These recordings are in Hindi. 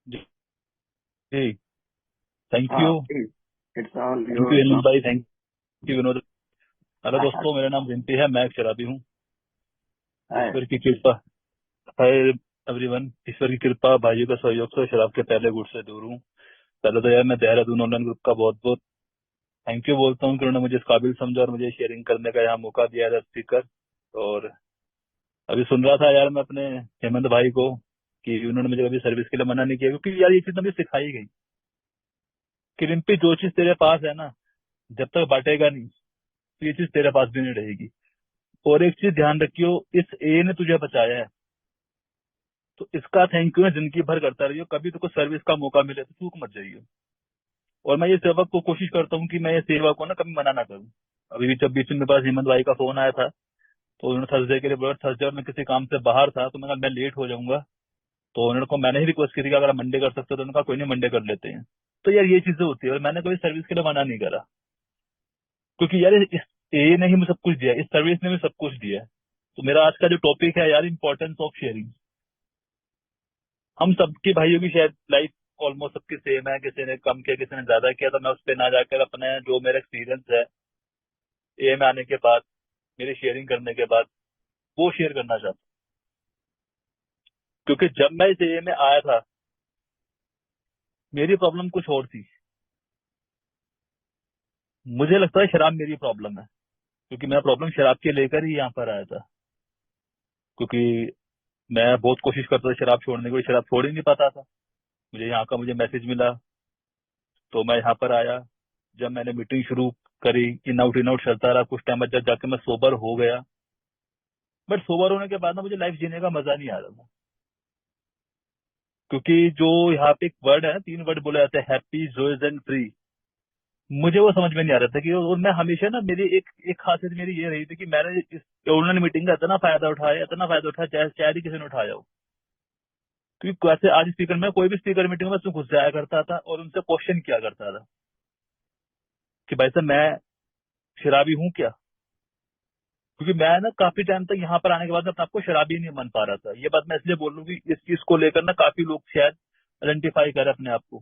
जी जी। थैंक हाँ, you. It's all thank you your Hemant now. भाई, थैंक यू विनोद। हेलो दोस्तों, मेरा नाम रिम्पी है, मैं एक शराबी हूँ। हाय। ईश्वर की कृपा। हाय एवरीवन, ईश्वर की कृपा भाइयों का सहयोग से शराब के पहले गुट से दूर हूँ। पहले तो यार मैं देहरादून ऑनलाइन ग्रुप का बहुत बहुत थैंक यू बोलता हूँ कि उन्होंने मुझे इस काबिल समझा और मुझे शेयरिंग करने का यहाँ मौका दिया है स्पीकर। और अभी सुन रहा था यार मैं अपने हेमंत भाई को कि उन्होंने मुझे कभी सर्विस के लिए मना नहीं किया, क्योंकि यार ये चीज मुझे सिखाई गई कि रिम्पी जो चीज तेरे पास है ना, जब तक बांटेगा नहीं तो ये चीज तेरे पास भी नहीं रहेगी। और एक चीज ध्यान रखियो, इस ए ने तुझे बचाया है तो इसका थैंक यू ना जिंदगी भर करता रहियो। कभी तुमको सर्विस का मौका मिले तो चूक मत जाइयो। और मैं ये सेवक को कोशिश करता हूँ कि मैं ये सेवा को ना कभी मना ना करूँ। अभी भी जब बीच में मेरे पास हेमंत भाई का फोन आया था तो उन्होंने थर्सडे के लिए बोला, थर्सडे और मैं किसी काम से बाहर था तो मैं लेट हो जाऊंगा। तो उन्होंने को मैंने ही रिक्वेस्ट की थी कि अगर आप मंडे कर सकते हो, तो उन्होंने कहा कोई नहीं, मंडे कर लेते हैं। तो यार ये चीजें होती है और मैंने कभी सर्विस के लिए मना नहीं करा, क्योंकि यार इस ए ने ही मुझे सब कुछ दिया, इस सर्विस ने मुझे सब कुछ दिया है। तो मेरा आज का जो टॉपिक है यार, इंपॉर्टेंस ऑफ शेयरिंग। हम सबकी भाइयों की शायद लाइफ ऑलमोस्ट सबकी सेम है, किसी ने कम किया किसी ने ज्यादा किया, तो मैं उस पर ना जाकर अपने जो मेरा एक्सपीरियंस है ए में आने के बाद, मेरी शेयरिंग करने के बाद, वो शेयर करना चाहता हूँ। क्योंकि जब मैं इस ए में आया था मेरी प्रॉब्लम कुछ और थी। मुझे लगता है शराब मेरी प्रॉब्लम है, क्योंकि मैं प्रॉब्लम शराब के लेकर ही यहाँ पर आया था। क्योंकि मैं बहुत कोशिश करता था शराब छोड़ने की, शराब छोड़ ही नहीं पाता था। मुझे मैसेज मिला तो मैं यहाँ पर आया। जब मैंने मीटिंग शुरू करी, इन आउट चलता रहा, कुछ टाइम बाद जब जाके मैं सोबर हो गया। बट सोबर होने के बाद ना मुझे लाइफ जीने का मजा नहीं आ रहा था। क्योंकि जो यहाँ पे एक वर्ड है ना, 3 वर्ड बोले जाते हैं, हैप्पी जोयस एंड फ्री। मुझे वो समझ में नहीं आ रहा था कि, और मैं हमेशा ना, मेरी एक एक खासियत मेरी ये रही थी कि मैंने इस ऑनलाइन मीटिंग का इतना फायदा उठाया, चाहे शायद ही किसी ने उठाया हो। क्योंकि वैसे आज स्पीकर में कोई भी स्पीकर मीटिंग में उसमें घुस जाया करता था और उनसे क्वेश्चन किया करता था कि भाई साहब मैं शराबी हूँ क्या। क्योंकि मैं ना काफी टाइम तक यहाँ पर आने के बाद अपने आपको शराबी नहीं मान पा रहा था। ये बात मैं इसलिए बोल रहा हूँ कि इस चीज को लेकर ना काफी लोग शायद आइडेंटिफाई करें अपने आप को।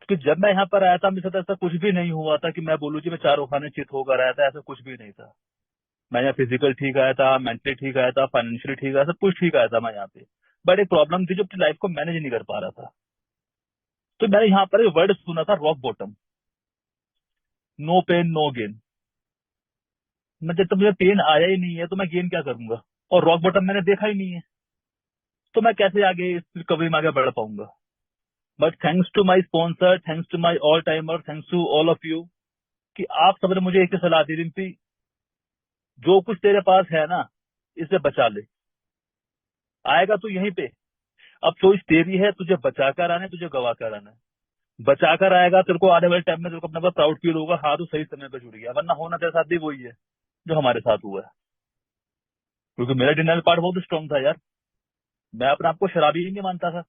क्योंकि जब मैं यहाँ पर आया था मेरे साथ ऐसा कुछ भी नहीं हुआ था कि मैं बोलूँ जी मैं चारों खाने चित होकर आया था, ऐसा कुछ भी नहीं था। मैं यहाँ फिजिकल ठीक आया था, मेंटली ठीक आया था, फाइनेंशियली ठीक आया, सब कुछ ठीक आया था मैं यहाँ पे। बट एक प्रॉब्लम थी जो अपनी लाइफ को मैनेज नहीं कर पा रहा था। तो मैंने यहाँ पर एक वर्ड सुना था, rock bottom. No pain no gain. मैं जब तक मुझे पेन आया ही नहीं है तो मैं गेन क्या करूंगा। और रॉक बॉटम मैंने देखा ही नहीं है, तो मैं कैसे आगे इस रिकवरी में आगे बढ़ पाऊंगा। But thanks to my sponsor, thanks to my all timer, thanks to all of you कि आप सबने मुझे एक ही सलाह दी, रिम्पी जो कुछ तेरे पास है ना इसे बचा ले, आएगा तो यहीं पे। अब चॉइस तेरी है, तुझे बचा कर आना है, तुझे गवा कर आना है। बचा कर आएगा तेरे को, आने वाले टाइम में तेरे को अपने पर प्राउड फील होगा, हाँ तो सही समय पे जुड़ गया। वरना होना तेरे साथ भी वही है जो हमारे साथ हुआ है। क्योंकि मेरा डिनाइल पार्ट बहुत स्ट्रांग था यार। मैं अपने आप को शराबी ही नहीं मानता था।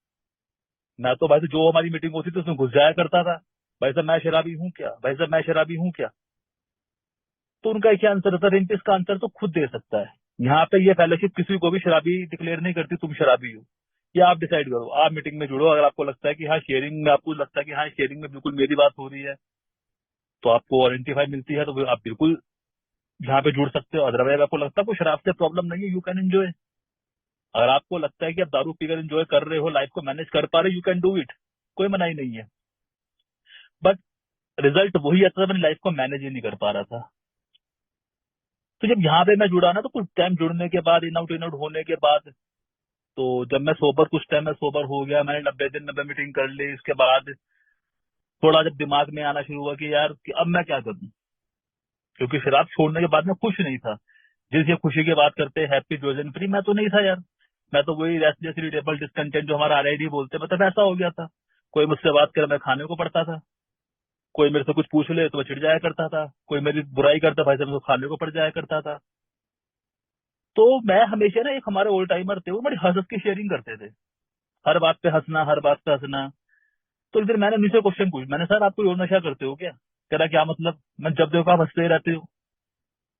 मैं तो भाई तो जो हमारी मीटिंग होती थी उसमें घुस जाया करता था। भाई साहब मैं शराबी हूँ क्या, भाई साहब मैं शराबी हूँ क्या। तो उनका क्या आंसर होता है, रिंपी इसका आंसर तो खुद दे सकता है। यहाँ पे ये फेलोशिप किसी को भी शराबी डिक्लेयर नहीं करती, तुम शराबी हो। ये आप डिसाइड करो, आप मीटिंग में जुड़ो। अगर आपको लगता है कि हाँ शेयरिंग में, आपको लगता है कि हाँ शेयरिंग में बिल्कुल मेरी बात हो रही है, तो आपको आइडेंटिफाई मिलती है, तो फिर आप बिल्कुल यहाँ पे जुड़ सकते हो। अदरवाइज आपको लगता है कोई शराब से प्रॉब्लम नहीं है, यू कैन एंजॉय। अगर आपको लगता है कि आप दारू पीकर एंजॉय कर रहे हो, लाइफ को मैनेज कर पा रहे हो, यू कैन डू इट। कोई मनाही नहीं है। बट रिजल्ट वही आता था, मैंने लाइफ को मैनेज ही नहीं कर पा रहा था। तो जब यहाँ पे मैं जुड़ा ना, तो कुछ टाइम जुड़ने के बाद, इन आउट होने के बाद, तो जब मैं सोबर, कुछ टाइम मैं सोबर हो गया, मैंने 90 दिन 90 मीटिंग कर ली। इसके बाद थोड़ा जब दिमाग में आना शुरू हुआ कि यार कि अब मैं क्या करूं। क्योंकि शराब छोड़ने के बाद मैं खुश नहीं था। जिस खुशी की बात करते हैं, हैप्पी जोजन फ्री, मैं तो नहीं था यार। मैं तो वही रेस्टलेस इरिटेबल डिसकंटेंट जो हमारा आरआईडी बोलते हैं, मतलब ऐसा हो गया था। कोई मुझसे बात करे मैं खाने को पड़ता था, कोई मेरे से कुछ पूछ ले तो मैं चिढ़ जाया करता था, कोई मेरी बुराई करता भाई साहब तो खाने को पड़ जाया करता था। तो मैं हमेशा ना, एक हमारे ओल्ड टाइमर थे, वो बड़ी हंस हंस की शेयरिंग करते थे। हर बात पे हंसना, हर बात पे हंसना। तो फिर मैंने उनसे क्वेश्चन पूछ, मैंने सर आप कोई और नशा करते हो क्या। कह रहा क्या मतलब, मैं जब देखो आप हंसते ही रहते हो।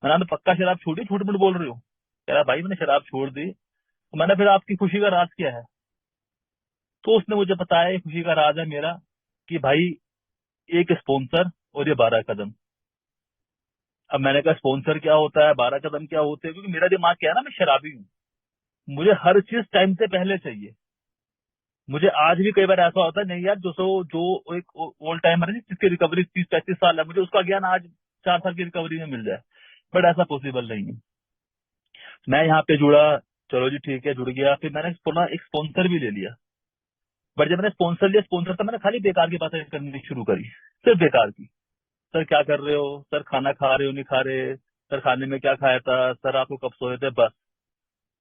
मैंने तो पक्का शराब छोड़ी, झूठ मूठ बोल रहे हो। कह रहा भाई मैंने शराब छोड़ दी। तो मैंने फिर आपकी खुशी का राज क्या है। तो उसने मुझे बताया, ये खुशी का राज है मेरा, कि भाई एक स्पॉन्सर और ये 12 कदम। अब मैंने कहा स्पॉन्सर क्या होता है, 12 कदम क्या होते हैं, क्योंकि मेरा दिमाग क्या है ना, मैं शराबी हूँ, मुझे हर चीज टाइम से पहले चाहिए। मुझे आज भी कई बार ऐसा होता है, नहीं यार, जो एक ओल्ड टाइमर है जिसकी रिकवरी 30-35 साल है, मुझे उसका ज्ञान आज 4 साल की रिकवरी में मिल जाए, बट ऐसा पॉसिबल नहीं है। मैं यहाँ पे जुड़ा, चलो जी ठीक है, जुड़ गया। फिर मैंने पुनः एक स्पॉन्सर भी ले लिया, बट जब मैंने स्पॉन्सर लिया, स्पॉन्सर से मैंने खाली बेकार की बातें करनी शुरू करी, सिर्फ बेकार की। सर क्या कर रहे हो, सर खाना खा रहे हो नहीं खा रहे, सर खाने में क्या खाया था, सर आपको कब सोए थे, बस।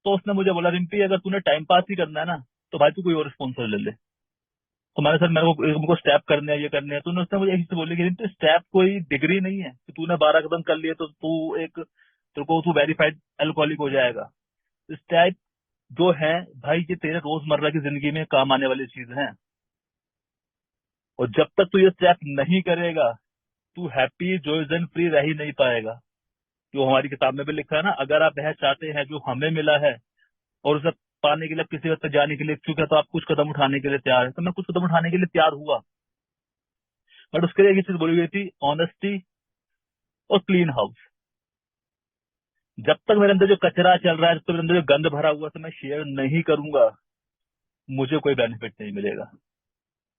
तो उसने मुझे बोला, रिम्पी अगर तूने टाइम पास ही करना है ना, तो भाई तू कोई और स्पॉन्सर ले ले। तो मैंने, सर मेरे को स्टेप करने हैं, ये करने हैं। तो उसने मुझे एक चीज बोली कि रिम्पी, स्टेप कोई डिग्री नहीं है कि तूने 12 कदम कर लिए तो तू वेरीफाइड अल्कोहलिक हो जाएगा। स्टेप जो है भाई, ये तेरे रोजमर्रा की जिंदगी में काम आने वाली चीज है, और जब तक तू ये स्टेप नहीं करेगा, तू हैप्पी जॉयजन फ्री रह ही नहीं पाएगा। जो हमारी किताब में भी लिखा है ना, अगर आप वह चाहते हैं जो हमें मिला है और उसे पाने के लिए किसी हद तक जाने के लिए इच्छुक है, तो आप कुछ कदम उठाने के लिए तैयार है। तो मैं कुछ कदम उठाने के लिए तैयार हुआ, बट उसके लिए एक चीज बोली गई थी, ऑनेस्टी और क्लीन हाउस। जब तक मेरे अंदर जो कचरा चल रहा है, जब तक मेरे अंदर जो गंद भरा हुआ है, तो मैं शेयर नहीं करूंगा, मुझे कोई बेनिफिट नहीं मिलेगा।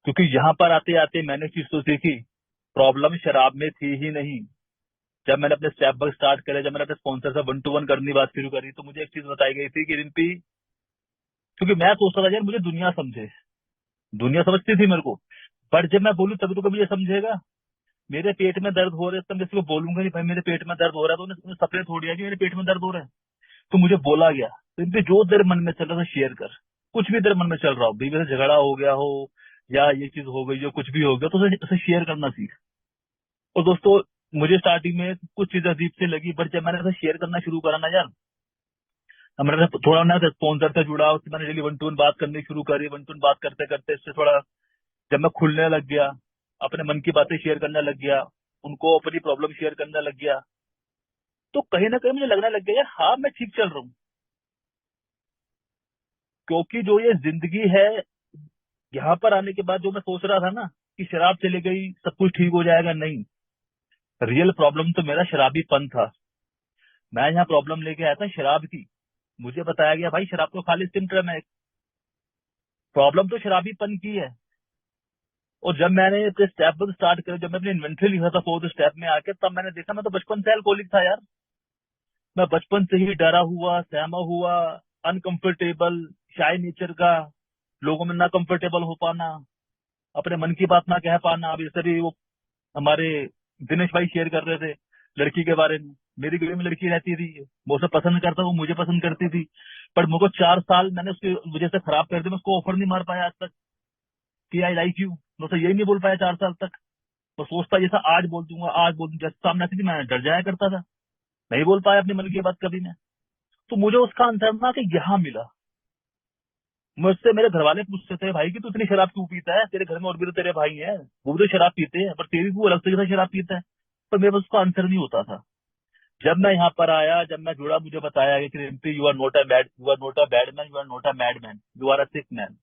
क्योंकि यहाँ पर आते आते मैंने एक चीज तो सीखी, प्रॉब्लम शराब में थी ही नहीं। जब मैंने अपने स्टेप वर्क स्टार्ट करे, जब मैंने अपने स्पॉन्सर से 1-to-1 करनी बात शुरू करी, तो मुझे एक चीज बताई गई थी कि रिम्पी, क्योंकि मैं सोचता था यार मुझे दुनिया समझे, दुनिया समझती थी मेरे को, बट जब मैं बोलूं तभी तो कभी ये समझेगा। मेरे पेट में दर्द हो रहा है, तब मैं किसी को बोलूंगा नहीं भाई मेरे पेट में दर्द हो रहा है, तो उन्हें सपने थोड़ी है कि मेरे पेट में दर्द हो रहा है। तो मुझे बोला गया, रिम्पी जो तेरे मन में चल रहा है शेयर कर। कुछ भी तेरे मन में चल रहा हो, बीवी से झगड़ा हो गया हो, या ये चीज हो गई, जो कुछ भी हो गया, तो उसे शेयर करना सीख। और दोस्तों, मुझे स्टार्टिंग में कुछ चीज अजीब से लगी, बट जब मैंने ऐसा शेयर करना शुरू करा ना यार, अब मैंने थोड़ा ना स्पॉन्सर से जुड़ा, उससे मैंने डेली 1-to-1 बात करनी शुरू करी, 1-to-1 बात करते करते इससे थोड़ा जब मैं खुलने लग गया, अपने मन की बातें शेयर करने लग गया, उनको अपनी प्रॉब्लम शेयर करने लग गया, तो कहीं ना कहीं मुझे लगने लग गया यार, हाँ मैं ठीक चल रहा हूँ। क्योंकि जो ये जिंदगी है, यहाँ पर आने के बाद जो मैं सोच रहा था ना कि शराब चली गई सब कुछ ठीक हो जाएगा, नहीं, रियल प्रॉब्लम तो मेरा शराबीपन था। मैं यहाँ प्रॉब्लम लेके आया था शराब की। मुझे बताया गया भाई शराब तो खाली सिम्टम है, प्रॉब्लम तो शराबीपन की है। और जब मैंने अपने स्टेप पर स्टार्ट किया, जब मैं अपनी इन्वेंट्री लिखा था 4th स्टेप में आके, तब मैंने देखा मैं तो बचपन से अल्कोहलिक था यार। मैं बचपन से ही डरा हुआ, सहमा हुआ, अनकंफर्टेबल, शाय नेचर का, लोगों में ना कंफर्टेबल हो पाना, अपने मन की बात ना कह पाना। अब जैसे भी वो हमारे दिनेश भाई शेयर कर रहे थे लड़की के बारे में, मेरी गली में लड़की रहती थी, वो उसे पसंद करता, वो मुझे पसंद करती थी, पर मुझको 4 साल मैंने उसकी वजह से खराब कर दिया। मैं उसको ऑफर नहीं मार पाया आज तक कि आई लाइक यू, मैं उसे यही नहीं बोल पाया 4 साल तक। तो सोचता जैसा आज बोल दूंगा, आज बोल दूंगा, जैसे सामने थी मैं डर जाया करता था, नहीं बोल पाया अपने मन की बात कभी मैं। तो मुझे उसका आंसर ना कि यहाँ मिला। मुझसे मेरे घर वाले पूछते थे, भाई कि तू इतनी शराब क्यों पीता है, तेरे घर में और भी तो तेरे भाई हैं, वो भी तो शराब पीते हैं, पर तेरी तू अलग से जैसा शराब पीता है। पर मेरे पास उसका आंसर नहीं होता था। जब मैं यहाँ पर आया, जब मैं जुड़ा, मुझे बताया गया कि Rimpy, you are not a bad, you are not a bad man, you are not a mad man, you are a sick man.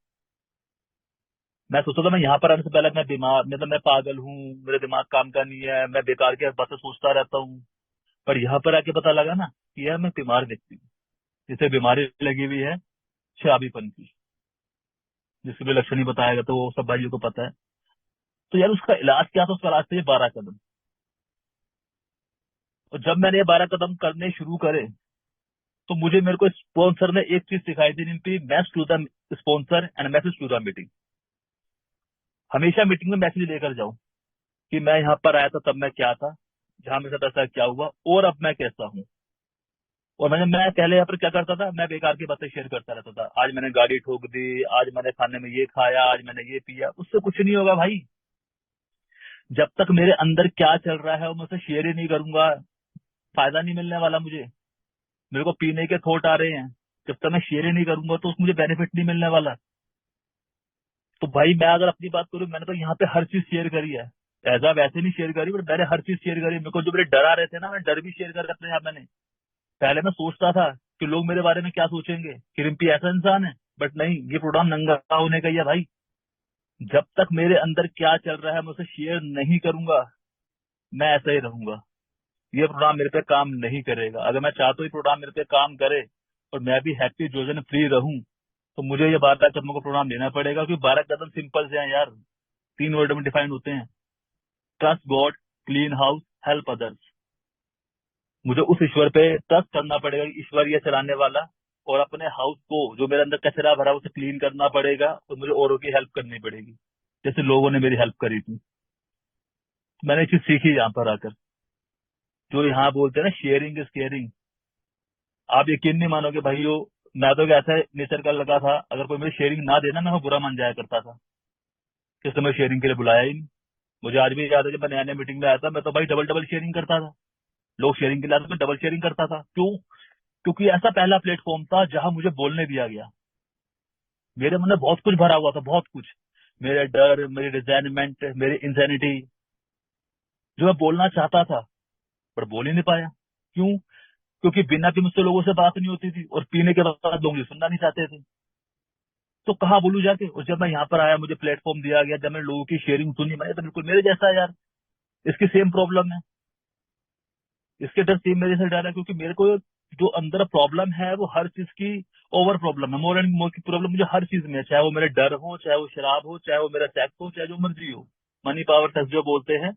मैं सोचता था मैं यहाँ पर आने से पहले मैं बीमार, मतलब मैं पागल हूँ, मेरा दिमाग काम का नहीं है, मैं बेकार की बातें सोचता रहता हूँ। पर यहाँ पर आके पता लगा ना कि यार मैं बीमार व्यक्ति हूँ, जिसे बीमारी लगी हुई है शराबीपन की, जिसके भी लक्षण ही बताया गया, तो वो सब भाइयों को पता है। तो यार उसका इलाज क्या था, उसका इलाज था ये 12 कदम। और जब मैंने ये 12 कदम करने शुरू करे, तो मेरे को स्पॉन्सर ने एक चीज सिखाई थी, Rimpy, message to the sponsor and message to the meeting. हमेशा मीटिंग में मैसेज लेकर जाऊं कि मैं यहाँ पर आया था तब मैं क्या था, जहां मेरे साथ ऐसा क्या हुआ, और अब मैं कैसा हूँ। और मैं पहले यहाँ पर क्या करता था, मैं बेकार की बातें शेयर करता रहता था, आज मैंने गाड़ी ठोक दी, आज मैंने खाने में ये खाया, आज मैंने ये पिया। उससे कुछ नहीं होगा भाई, जब तक मेरे अंदर क्या चल रहा है वो मैं उसे शेयर ही नहीं करूंगा, फायदा नहीं मिलने वाला मुझे। मेरे को पीने के थॉट आ रहे हैं, जब तक मैं शेयर ही नहीं करूंगा तो मुझे बेनिफिट नहीं मिलने वाला। तो भाई मैं अगर अपनी बात करूं, मैंने तो यहाँ पे हर चीज शेयर करी है, ऐसा वैसे नहीं शेयर करी, बट मैंने हर चीज शेयर करी। मेरे को जो मेरे डर आ रहे थे ना, मैं डर भी शेयर कर अपने आप। मैंने पहले मैं सोचता था कि लोग मेरे बारे में क्या सोचेंगे, कि रिम्पी ऐसा इंसान है बट नहीं, ये प्रोग्राम नंगा होने का ही है भाई। जब तक मेरे अंदर क्या चल रहा है मैं उसे शेयर नहीं करूंगा, मैं ऐसा ही रहूंगा। ये प्रोग्राम मेरे पे काम नहीं करेगा। अगर मैं चाहता हूँ ये प्रोग्राम मेरे पे काम करे और मैं भी हैप्पी जोजन फ्री रहूं, तो मुझे ये 12 कदमों का प्रोग्राम लेना पड़ेगा। क्योंकि 12 कदम सिंपल से हैं यार, 3 वर्ड में डिफाइंड होते हैं। Trust God, clean house, help others. मुझे उस ईश्वर पे ट्रस्ट करना पड़ेगा कि ईश्वर ये चलाने वाला, और अपने हाउस को, जो मेरे अंदर कचरा भरा है, उसे क्लीन करना पड़ेगा, और मुझे औरों की हेल्प करनी पड़ेगी जैसे लोगों ने मेरी हेल्प करी थी। मैंने ये चीज सीखी यहाँ पर आकर। जो यहाँ बोलते हैं ना, शेयरिंग इज केयरिंग। आप यकीन नहीं मानोगे भाइयों, मैं तो ऐसा नेचर का लगा था, अगर कोई मुझे शेयरिंग ना देना मैं बुरा मान जाया करता था। किसने मुझे शेयरिंग के लिए बुलाया ही नहीं। मुझे आज भी याद है, जब मैं नया नया मीटिंग में आया था, मैं तो भाई डबल डबल शेयरिंग करता था। लोग शेयरिंग के लिए आते, मैं डबल शेयरिंग करता था। क्यों? क्योंकि ऐसा पहला प्लेटफॉर्म था जहां मुझे बोलने दिया गया। मेरे मन में बहुत कुछ भरा हुआ था, बहुत कुछ। मेरे डर, मेरी रिजाइनमेंट, मेरी इंसेनिटी, जो मैं बोलना चाहता था पर बोल ही नहीं पाया। क्यों? क्योंकि बिना पी मुझसे लोगों से बात नहीं होती थी, और पीने के बाद लोग मुझे सुनना नहीं चाहते थे। तो कहाँ बोलूं जाके? और जब मैं यहाँ पर आया, मुझे प्लेटफॉर्म दिया गया, जब मैंने लोगों की शेयरिंग सुनी, मैंने तो बिल्कुल मेरे जैसा है यार, इसकी सेम प्रॉब्लम है, इसके डर सेम मेरे से डर है। क्योंकि मेरे को जो अंदर प्रॉब्लम है वो हर चीज की ओवर प्रॉब्लम है, मोर एंड मोर की प्रॉब्लम मुझे हर चीज में है। चाहे वो मेरे डर हो, चाहे वो शराब हो, चाहे वो मेरा सेक्स हो, चाहे जो मर्जी हो, मनी पावर सेक्स जो बोलते हैं,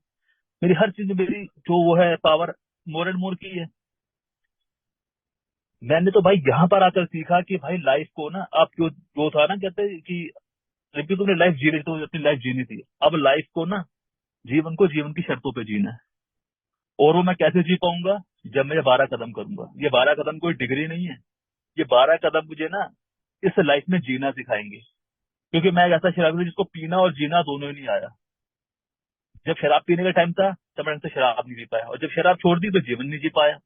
मेरी हर चीज में मेरी जो वो है पावर मोर एंड मोर की है। मैंने तो भाई यहाँ पर आकर सीखा कि भाई लाइफ को ना, आप जो था ना, कहते हैं कि रिपीट, तुमने लाइफ जी रही तो अपनी लाइफ जीनी थी। अब लाइफ को ना, जीवन को जीवन की शर्तों पे जीना है। और वो मैं कैसे जी पाऊंगा? जब मैं ये 12 कदम करूंगा। ये 12 कदम कोई डिग्री नहीं है, ये 12 कदम मुझे ना इस लाइफ में जीना सिखाएंगे। क्योंकि मैं एक ऐसा शराबी हूं जिसको पीना और जीना दोनों ही नहीं आया। जब शराब पीने का टाइम था तब मैंने तो शराब नहीं पी पाया, और जब शराब छोड़ दी तो जीवन नहीं जी पाया।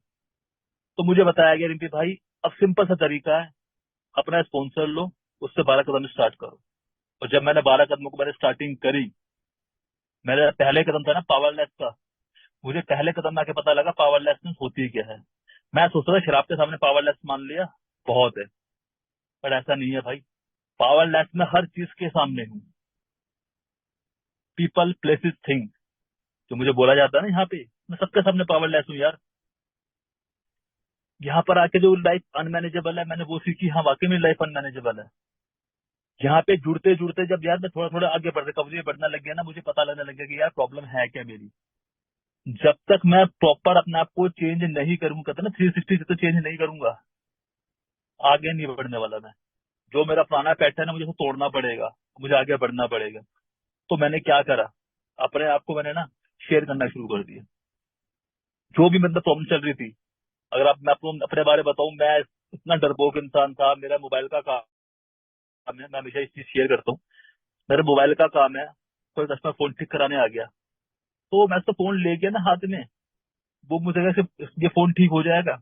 तो मुझे बताया गया रिंपी भाई, अब सिंपल सा तरीका है, अपना स्पॉन्सर लो, उससे 12 कदम स्टार्ट करो। और जब मैंने 12 कदमों को मैंने स्टार्टिंग करी, मेरा पहले कदम था ना पावरलेस का। मुझे पहले कदम में आके पता लगा पावरलेसनेस होती क्या है। मैं सोचता था शराब के सामने पावरलेस मान लिया बहुत है, पर ऐसा नहीं है भाई। पावरलेस में हर चीज के सामने हूँ। पीपल, प्लेसेस, थिंग, जो मुझे बोला जाता है ना यहाँ पे, मैं सबके सामने पावरलेस हूँ यार। यहाँ पर आके जो लाइफ अनमैनेजेबल है, मैंने वो सीखी, हाँ वाकई में लाइफ अनमैनेजेबल है। यहाँ पे जुड़ते जुड़ते जब यार मैं थोड़ा थोड़ा आगे बढ़ते, कवरेज बढ़ना लग गया ना, मुझे पता लगने लग गया कि यार प्रॉब्लम है क्या मेरी। जब तक मैं प्रॉपर अपने आप को चेंज नहीं करूंगा, कहते हैं ना 360 जब तक चेंज नहीं करूंगा, आगे नहीं बढ़ने वाला मैं। जो मेरा पुराना पैटर्न है मुझे उसको तोड़ना पड़ेगा, मुझे आगे बढ़ना पड़ेगा। तो मैंने क्या करा, अपने आप को मैंने ना शेयर करना शुरू कर दिया, जो भी मतलब प्रॉब्लम चल रही थी। अगर आप, मैं आपको अपने बारे में बताऊं, मैं इतना डरपोक इंसान था। मेरा मोबाइल का काम है, मैं हमेशा इस चीज शेयर करता हूँ, मेरे मोबाइल का काम है, कोई कस्टमर फोन ठीक कराने आ गया, तो मैं उसका फोन ले गया ना हाथ में, वो मुझे कहा कि ये फोन ठीक हो जाएगा।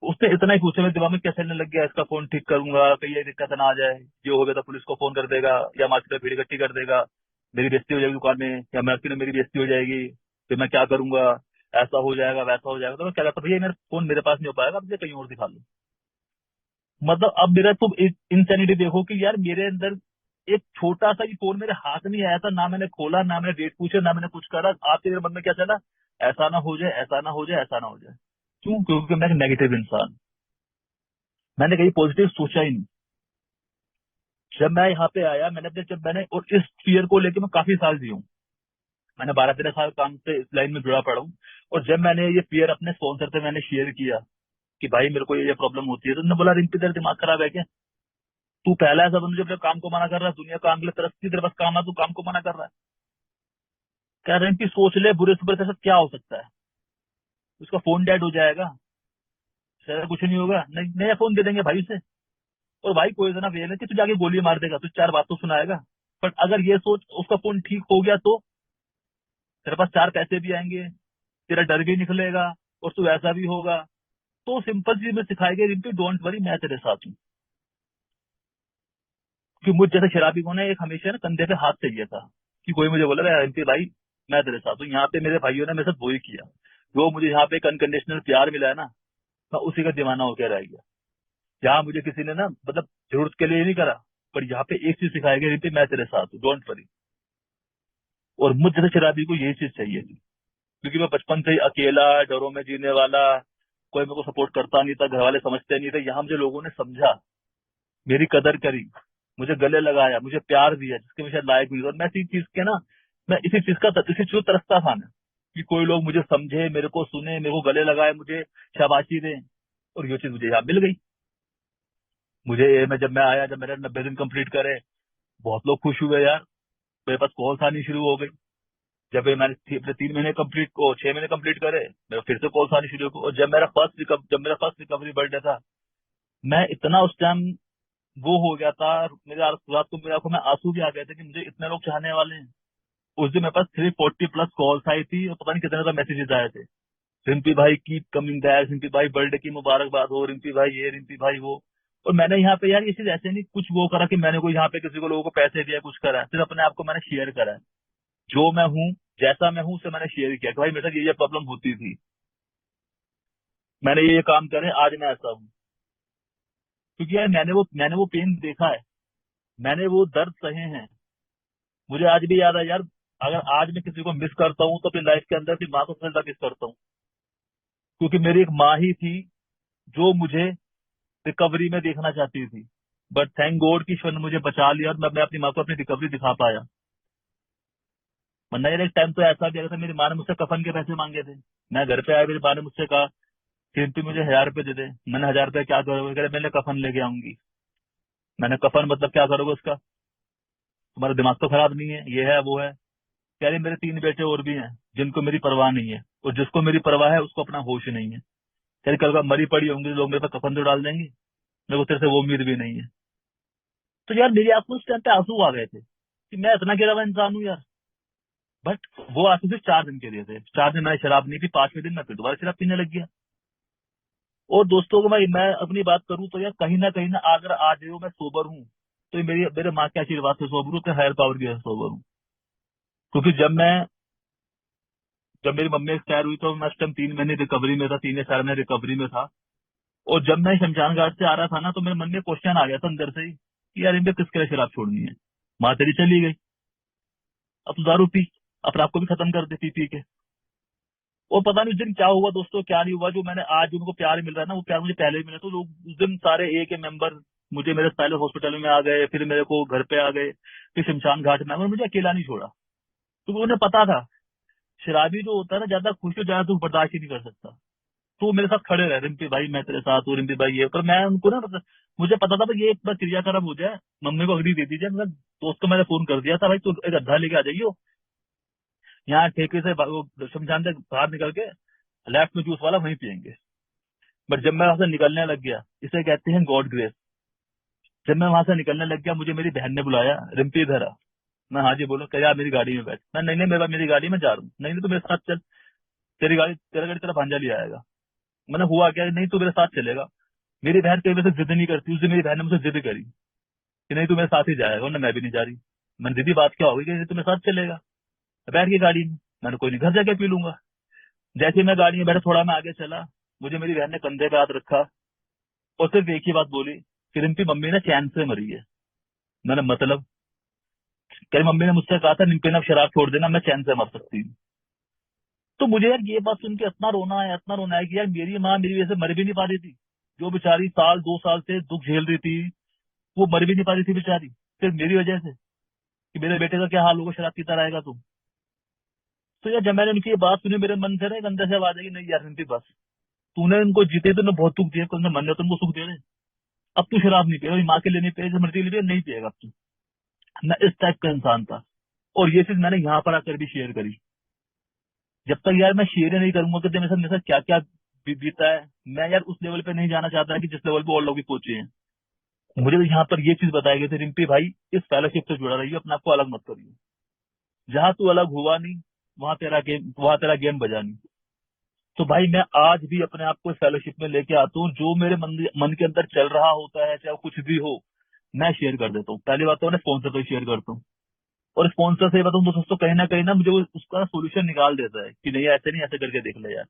उसने इतना ही पूछा, मेरे दिमाग में क्या चलने लग गया, इसका फोन ठीक करूंगा, कहीं ये दिक्कत ना आ जाए, जो हो गया तो पुलिस को फोन कर देगा, या मार्केट में भीड़ इकट्ठी कर देगा, मेरी बेइज्जती हो जाएगी दुकान में, या मार्केट में मेरी बेइज्जती हो जाएगी, फिर मैं क्या करूंगा, ऐसा हो जाएगा, वैसा हो जाएगा। तो मैं क्या करता, भैया मेरा फोन मेरे पास नहीं हो पाएगा, अब मुझे कहीं और दिखा लो। मतलब अब मेरा तुम इंसेनिटी देखो कि यार मेरे अंदर एक छोटा सा भी फोन मेरे हाथ नहीं आया था, ना मैंने खोला, ना मैंने डेट पूछा, ना मैंने कुछ करा। आपके मेरे मन में क्या चला, ऐसा ना हो जाए, ऐसा ना हो जाए, ऐसा ना हो जाए। क्यों? क्योंकि मैं एक नेगेटिव इंसान, मैंने कहीं पॉजिटिव सोचा ही नहीं। जब मैं यहाँ पे आया, मैंने अपने, जब मैंने, और इस फियर को लेके मैं काफी साल जी हूँ, मैंने 12-13 साल काम से इस लाइन में जुड़ा पड़ा हूँ। और जब मैंने ये फियर अपने स्पॉन्सर से मैंने शेयर किया कि भाई मेरे को ये प्रॉब्लम होती है, तो उन्होंने बोला रिंपी तेरा दिमाग खराब है क्या? तू पहला ऐसा बंदा जो अपने काम को मना कर रहा है, दुनिया काम के लिए तरसती, तेरे पास काम है, तू काम को मना कर रहा है। कह रहे हैं कि सोच ले, बुरे से बुरे तेरे साथ क्या हो सकता है, उसका फोन डेड हो जाएगा, शायद कुछ नहीं होगा, नहीं नया फोन दे देंगे भाई उसे। और भाई कोई इतना वे नहीं कि तू जाके गोली मार देगा, तू 4 बात तो सुनाएगा। बट अगर ये सोच उसका फोन ठीक हो गया तो तेरे पास 4 पैसे भी आएंगे, तेरा डर भी निकलेगा, और तू ऐसा भी होगा। तो सिंपल चीज में सिखाई गई, रिंपी डोंट वरी, मैं तेरे साथ हूँ। क्योंकि मुझ जैसे शराबी को ना एक हमेशा ना कंधे पे हाथ चाहिए था, कि कोई मुझे बोला था रिंपी भाई मैं तेरे साथ हूँ। यहाँ पे मेरे भाइयों ने मेरे साथ वही किया, जो मुझे यहाँ पे एक अनकंडीशनल प्यार मिला है ना, मैं उसी का दीवाना होकर रह गया। जहाँ मुझे किसी ने ना मतलब जरूरत के लिए नहीं करा, पर यहाँ पे एक चीज सिखाई गई, रिम्पी मैं तेरे साथ हूँ, डोंट वरी। और मुझ जैसे शराबी को यही चीज चाहिए थी, क्योंकि मैं बचपन से ही अकेला, डरों में जीने वाला, कोई मेरे को सपोर्ट करता नहीं था, घर वाले समझते नहीं थे। यहाँ मुझे लोगों ने समझा, मेरी कदर करी, मुझे गले लगाया, मुझे प्यार दिया, जिसके मैं शायद लायक नहीं था। और मैं इसी चीज के ना, मैं इसी चीज को तरसता था ना, कि कोई लोग मुझे समझे, मेरे को सुने, मेरे को गले लगाए, मुझे शाबाशी दें। और ये चीज मुझे यहाँ मिल गई। मुझे जब मैं आया, जब मेरे 90 दिन कंप्लीट करे, बहुत लोग खुश हुए यार, मेरे पास कॉल्स आनी शुरू हो गई। जब ये मैंने अपने 3 महीने कंप्लीट को 6 महीने कंप्लीट करे, मेरे फिर से कॉल्स आनी शुरू हो गई। और जब मेरा फर्स्ट रिकवरी बर्थडे था, मैं इतना उस टाइम वो हो गया था, मेरे रात को मेरी आंखों में आंसू भी आ गए थे कि मुझे इतने लोग चाहने वाले हैं। उस दिन मेरे पास 340+ कॉल्स आई थी, और पता नहीं कितने तो मैसेजेस आए थे। रिम्पी भाई कीप कमिंग बैक, रिम्पी भाई बर्थडे की मुबारकबाद हो, रिम्पी भाई ये, रिम्पी भाई वो। और मैंने यहाँ पे यार ये चीज ऐसे नहीं कुछ वो करा कि मैंने कोई यहाँ पे किसी को लोगों को पैसे दिया, कुछ करा है। सिर्फ अपने आप को मैंने शेयर करा है, जो मैं हूँ, जैसा मैं हूँ, उसे मैंने शेयर किया कि भाई मेरे साथ ये प्रॉब्लम होती थी, मैंने ये काम करे, आज मैं ऐसा हूँ। क्योंकि यार मैंने वो पेन देखा है, मैंने वो दर्द सहे हैं। मुझे आज भी याद है यार, अगर आज मैं किसी को मिस करता हूँ तो अपनी लाइफ के अंदर अपनी माँ को सबसे ज्यादा मिस करता हूँ। क्योंकि मेरी एक माँ ही थी जो मुझे रिकवरी में देखना चाहती थी। बट थैंक गॉड कि ईश्वर ने मुझे बचा लिया, और मैं अपनी माँ को अपनी रिकवरी दिखा पाया। वरना यार एक टाइम तो ऐसा भी आया था, मेरी माँ ने मुझसे कफन के पैसे मांगे थे। मैं घर पे आया, मेरी माँ ने मुझसे कहा कि तू मुझे 1000 रुपए दे दे। मैंने 1000 रुपए क्या करोगे? कह रहे मैंने कफन लेके आऊंगी। मैंने कफन मतलब क्या करोगे उसका? तुम्हारा दिमाग तो खराब नहीं है, ये है वो है। कह रही मेरे 3 बेटे और भी हैं जिनको मेरी परवाह नहीं है, और जिसको मेरी परवाह है उसको अपना होश नहीं है। कह रही कल का मरी पड़ी होंगी तो लोग मेरे पे कफन तो डाल देंगे, मेरे को तेरे से वो उम्मीद भी नहीं है। तो यार मेरी आंखों में उस टाइम पे आंसू आ गए थे कि मैं इतना गिरा हुआ इंसान हूँ यार। बट वो आंसू सिर्फ 4 दिन के लिए थे। 4 दिन मैंने शराब नहीं पी, 5वें दिन मैं फिर दोबारा शराब पीने लग गया। और दोस्तों को मैं अपनी बात करूं तो यार कहीं ना अगर आज जो मैं सोबर हूँ, तो ये मेरे माँ के आशीर्वाद से सोबर हूँ, तो हायर पावर की वजह से सोबर हूँ। क्योंकि जब मेरी मम्मी एक्सपायर हुई तो मैं उस टाइम 3 महीने रिकवरी में था, 3 या 4 महीने रिकवरी में था। और जब मैं शमशान घाट से आ रहा था ना, तो मेरे मन में क्वेश्चन आ गया था अंदर से ही कि यार इनके किसके लिए शराब छोड़नी है? माँ तेरी चली गई, अब तू दारू पी, अपने आप को भी खत्म कर दे पी पी के। और पता नहीं उस दिन क्या हुआ दोस्तों, क्या नहीं हुआ, जो मैंने आज उनको प्यार मिल रहा है ना, वो प्यार मुझे पहले ही मिला। तो लोग उस दिन सारे एक के मेंबर मुझे मेरे साइलेंट हॉस्पिटल में आ गए, फिर मेरे को घर पे आ गए, फिर शमशान घाट में उन्होंने मुझे अकेला नहीं छोड़ा। क्योंकि उन्हें पता था शराबी जो होता है ना, ज्यादा खुशी और ज्यादा दुख बर्दाश्त ही नहीं कर सकता। तो वो मेरे साथ खड़े रहे, रिम्पी भाई मैं तेरे साथ हूँ, रिम्पी भाई ये। पर मैं उनको ना मुझे पता था भाई ये एक बार क्रियाक्रम हो जाए, मम्मी को अग्री दे दीजिए। मेरे दोस्त को मैंने फोन कर दिया था, भाई तू एक गड्ढा लेके आ जाइयो, यहाँ ठेके से वो शमशान से बाहर निकल के लेफ्ट में जूस वाला वहीं पियेंगे। बट जब मैं वहां से निकलने लग गया, इसे कहते हैं गॉड ग्रेस। जब मैं वहां से निकलने लग गया, मुझे मेरी बहन ने बुलाया, रिम्पी इधर आ। मैं हाँ जी बोलो। कह यार मेरी गाड़ी में बैठ। मैं नहीं नहीं मेरी गाड़ी में जा रहा हूँ। नहीं नहीं तो मेरे साथ चल, तेरा गाड़ी तेरा भांजा ले आएगा। मैंने हुआ क्या? नहीं तू मेरे साथ चलेगा। मेरी बहन कई वजह से जिद नहीं करती, उस दिन मेरी बहन ने मुझसे जिद करी कि नहीं तू मेरे साथ ही जाएगा, वरना मैं भी नहीं जा रही। मैंने दीदी बात क्या होगी? कि तू मेरे साथ चलेगा। बैठ गई गाड़ी में। मैंने कोई नहीं, घर जाके पी लूंगा। जैसे ही मैं गाड़ी में बैठा, थोड़ा मैं आगे चला, मुझे मेरी बहन ने कंधे पे हाथ रखा और सिर्फ एक ही बात बोली कि रिम्पी मम्मी ने चैन से मरी है। मैंने मतलब, कल मम्मी ने मुझसे कहा था रिम्पी ने अब शराब छोड़ देना, मैं चैन से मर सकती हूँ। तो मुझे यार ये बात सुन के इतना रोना है कि यार मेरी माँ मेरी वजह से मर भी नहीं पा रही थी। जो बेचारी 1-2 साल से दुख झेल रही थी, वो मर भी नहीं पा रही थी बेचारी, सिर्फ मेरी वजह से कि मेरे बेटे का क्या हाल होगा, शराब पीता रहेगा तुम। तो यार जब मैंने उनकी ये बात सुनी, मेरे मन से ना एक अंदर से आवाज आई, नहीं यार रिम्पी बस, तूने उनको जीते तो बहुत दुख दिया, उन्हें मन है तुमको सुख दे रहे। अब तू शराब नहीं पिएगा, माँ के लिए नहीं पिएगा, मर्जी के लिए नहीं पिएगा अब तू। मैं इस टाइप का इंसान था। और ये चीज मैंने यहाँ पर आकर भी शेयर करी। जब तक यार मैं शेयर नहीं करूंगा कि मेरे साथ क्या क्या बीता है, मैं यार उस लेवल पे नहीं जाना चाहता कि जिस लेवल पे और लोग भी पहुंचे हैं। मुझे तो यहाँ पर ये चीज बताई गई थी, रिम्पी भाई इस फेलोशिप से जुड़ा रहिए, अपने आप को अलग मत करिए। जहां तू अलग हुआ नहीं, वहां तेरा गेम बजा नहीं। तो भाई मैं आज भी अपने आप को इस फेलोशिप में लेके आता हूँ। जो मेरे मन के अंदर चल रहा होता है, चाहे वो कुछ भी हो, मैं शेयर कर देता हूँ। पहली बात तो मैं स्पॉन्सर को शेयर करता हूँ, और स्पॉन्सर से बताऊँ तो दोस्तों कहीं ना मुझे वो उसका सोल्यूशन निकाल देता है कि नहीं ऐसे नहीं, ऐसे करके देख ले यार।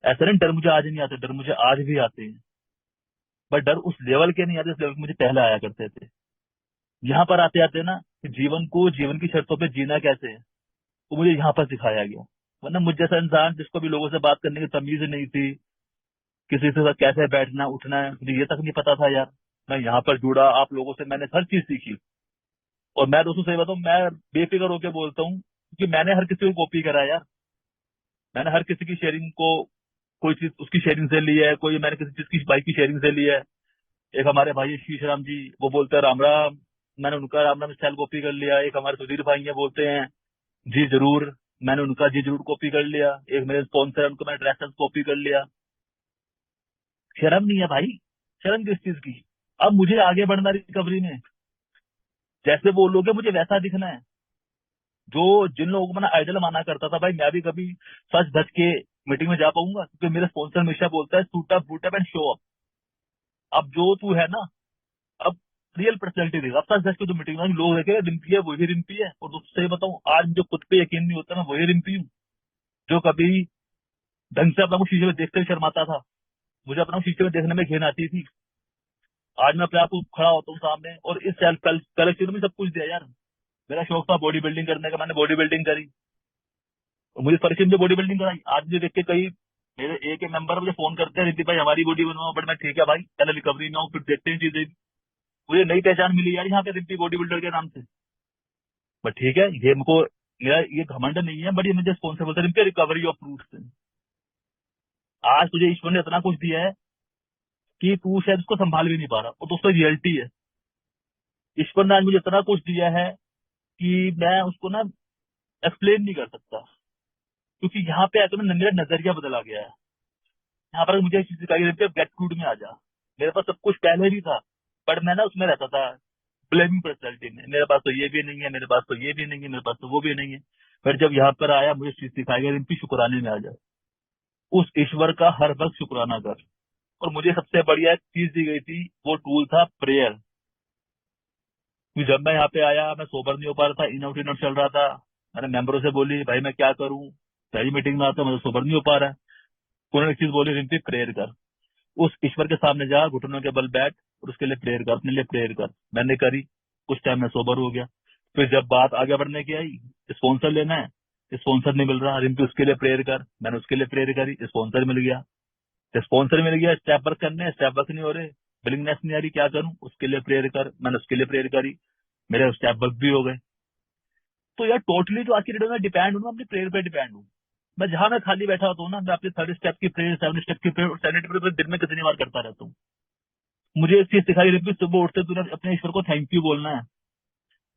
ऐसा नहीं, डर मुझे आज नहीं आता, डर मुझे आज भी आते हैं। बट डर उस लेवल के नहीं आते जिस लेवल के मुझे पहले आया करते थे। यहाँ पर आते आते ना कि जीवन को जीवन की शर्तों पे जीना कैसे है वो मुझे यहाँ पर सिखाया गया। वरना मुझ जैसा इंसान जिसको भी लोगों से बात करने की तमीज नहीं थी, किसी से साथ कैसे बैठना उठना है मुझे ये तक नहीं पता था यार। मैं यहाँ पर जुड़ा, आप लोगों से मैंने हर चीज सीखी। और मैं दोस्तों सही बताऊं, मैं बेफिक्र होकर बोलता हूँ क्योंकि मैंने हर किसी को कॉपी करा है यार। मैंने हर किसी की शेयरिंग को, कोई चीज उसकी शेयरिंग से ली है, कोई मैंने किसी चीज की बाइक की शेयरिंग से ली है। एक हमारे भाई शीश राम जी, वो बोलते हैं राम राम, मैंने उनका राम राम स्टाइल कॉपी कर लिया। एक हमारे सुधीर भाई है, बोलते हैं जी जरूर, मैंने उनका जी जरूर कॉपी कर लिया। एक मेरे स्पॉन्सर है, उनको मैंने ड्रेसेस कॉपी कर लिया। शर्म नहीं है भाई, शर्म किस चीज की। अब मुझे आगे बढ़ना रिकवरी में, जैसे वो लोग हैं मुझे वैसा दिखना है। जो जिन लोगों को मैंने आइडल माना करता था भाई, मैं भी कभी सच धज के मीटिंग में जा पाऊंगा? क्योंकि मेरे स्पॉन्सर हमेशा बोलता है suit up boot up and show up. अब जो तू है ना, अब रियल पर्सनैलिटी देगा। अब सच धज के जो मीटिंग में लोग देखे रिम्पी है, वही रिम्पी है। और दोस्तों सही बताऊं, आज जो खुद पे यकीन नहीं होता, मैं वही रिम्पी हूँ जो कभी ढंग से अपना को शीशे में देखते हुए शर्माता था। मुझे अपना को शीशे में देखने में घिन आती थी। आज मैं अपने आप को खड़ा होता हूँ सामने और इस सेल्फ कलेक्शन में सब कुछ दिया यार। मेरा शौक था बॉडी बिल्डिंग करने का, मैंने बॉडी बिल्डिंग करी और मुझे फर्क मुझे बॉडी बिल्डिंग कराई। आज मुझे देख के कई मेरे एक मेंबर मुझे फोन करते हैं, रिद्धि भाई हमारी बॉडी बनवाओ। बट मैं ठीक है भाई, पहले रिकवरी में हूँ, फिर देखते हैं चीजें। मुझे नई पहचान मिली यार यहाँ पे रिद्धि बॉडी बिल्डर के नाम से। बट ठीक है, ये मुझको मेरा ये घमंड नहीं है, बट ये मुझे स्पॉन्सर बोलते हैं रिकवरी ऑफ रूट्स। आज तुझे ईश्वर ने इतना कुछ दिया है कि तू शायद उसको संभाल भी नहीं पा रहा। और दोस्तों रियलिटी है, ईश्वर ने आज मुझे इतना कुछ दिया है कि मैं उसको ना एक्सप्लेन नहीं कर सकता। क्योंकि यहाँ पे आकर मेरा नजरिया बदला गया है। यहाँ पर मुझे एक चीज सिखाई जाती है, ग्रेटिट्यूड में आ जा। मेरे पास सब कुछ पहले भी था, बट मैं ना उसमें रहता था ब्लेमिंग पर्सनैलिटी में। मेरे पास तो ये भी नहीं है, मेरे पास तो ये भी नहीं है, मेरे पास तो वो भी नहीं है। फिर जब यहाँ पर आया, मुझे चीज सिखाई गई रिम्पी शुक्राने में आ जा। उस ईश्वर का हर वक्त शुक्राना कर। और मुझे सबसे बढ़िया चीज दी गई थी, वो टूल था प्रेयर। जब मैं यहाँ पे आया, मैं सोबर नहीं हो पा रहा था, इन आउट चल रहा था। मैंने मेंबरों से बोली भाई मैं क्या करूं, पहली मीटिंग में आता, मैं सोबर नहीं हो पा रहा है। उन्होंने एक चीज बोली, रिम्पी प्रेयर कर। उस ईश्वर के सामने जा, घुटनों के बल बैठ और उसके लिए प्रेयर कर, अपने लिए प्रेयर कर। मैंने करी, कुछ टाइम में सोबर हो गया। फिर जब बात आगे बढ़ने की आई, स्पॉन्सर लेना है, स्पॉन्सर नहीं मिल रहा, रिम्पी उसके लिए प्रेयर कर। मैंने उसके लिए प्रेयर करी, स्पॉन्सर मिल गया। स्पॉन्सर मिल गया, स्टेप वर्क करने, स्टेप वर्क नहीं हो रहे, बिलिंगनेस नहीं आ रही, क्या करूं? उसके लिए प्रेयर कर। मैंने उसके लिए प्रेयर करी, मेरे स्टेप वर्क भी हो गए। तो यार टोटली जो आज की डेट में डिपेंड हूँ, मैं अपनी प्रेयर पे डिपेंड हूँ। मैं जहां मैं खाली बैठा होता हूँ ना, मैं अपने थर्ड स्टेप की प्रेयर, सेवन स्टेप की प्रेयर और सैनिटरी प्रेयर दिन में कितनी बार करता रहता हूँ। मुझे एक चीज सिखाई रहती है, सुबह उठते तुरंत अपने ईश्वर को थैंक यू बोलना है।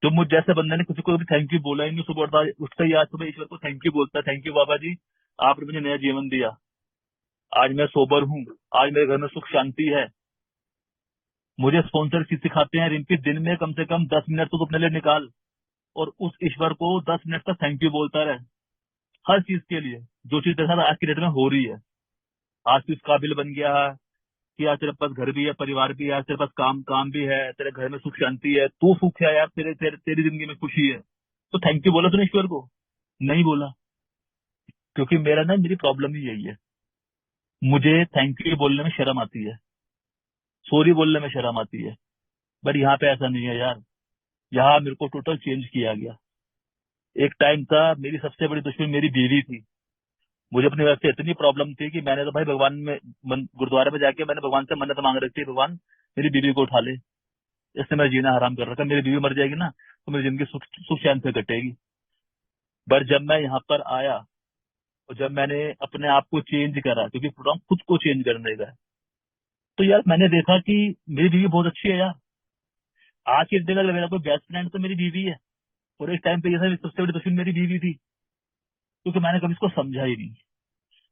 तो मुझ जैसे बंदे ने किसी को भी थैंक यू बोला ही नहीं, सुबह उठता ही आज सुबह ईश्वर को थैंक यू बोलता है, थैंक यू बाबा जी, आपने मुझे नया जीवन दिया। आज मैं सोबर हूँ, आज मेरे घर में सुख शांति है। मुझे स्पॉन्सर चीज सिखाते हैं, रिम्पी दिन में कम से कम 10 मिनट तो अपने लिए निकाल और उस ईश्वर को 10 मिनट तक थैंक यू बोलता रहे, हर चीज के लिए जो चीज तेरे साथ आज की डेट में हो रही है। आज तू इस काबिल बन गया है कि आज तेरे पास घर भी है, परिवार भी है, आज तेरे पास काम काम भी है, तेरे घर में सुख शांति है, तू सुख है यार, तेरी जिंदगी में खुशी है। तो थैंक यू बोला तूने ईश्वर को? नहीं बोला। क्योंकि मेरी प्रॉब्लम ही यही है, मुझे थैंक यू बोलने में शर्म आती है, सॉरी बोलने में शर्म आती है। बट यहाँ पे ऐसा नहीं है यार, यहाँ मेरे को टोटल चेंज किया गया। एक टाइम था, मेरी सबसे बड़ी दुश्मन मेरी बीवी थी। मुझे अपनी वजह से इतनी प्रॉब्लम थी कि मैंने तो भाई भगवान में गुरुद्वारे में जाके मैंने भगवान से मन्नत मांग रखी थी, भगवान मेरी बीवी को उठा ले, इससे मेरा जीना हराम कर रखा। मेरी बीवी मर जाएगी ना तो मेरी जिंदगी सुख चैन से कटेगी। बट जब मैं यहाँ पर आया और जब मैंने अपने आप को चेंज करा, क्योंकि प्रोग्राम खुद को चेंज करने का है, तो यार मैंने देखा कि मेरी बीवी बहुत अच्छी है यार। आज की डेट में मेरा कोई बेस्ट फ्रेंड तो मेरी बीवी है। और एक टाइम पे ये था, सबसे बड़ी दुश्मन मेरी बीवी थी, क्योंकि मैंने कभी इसको समझा ही नहीं।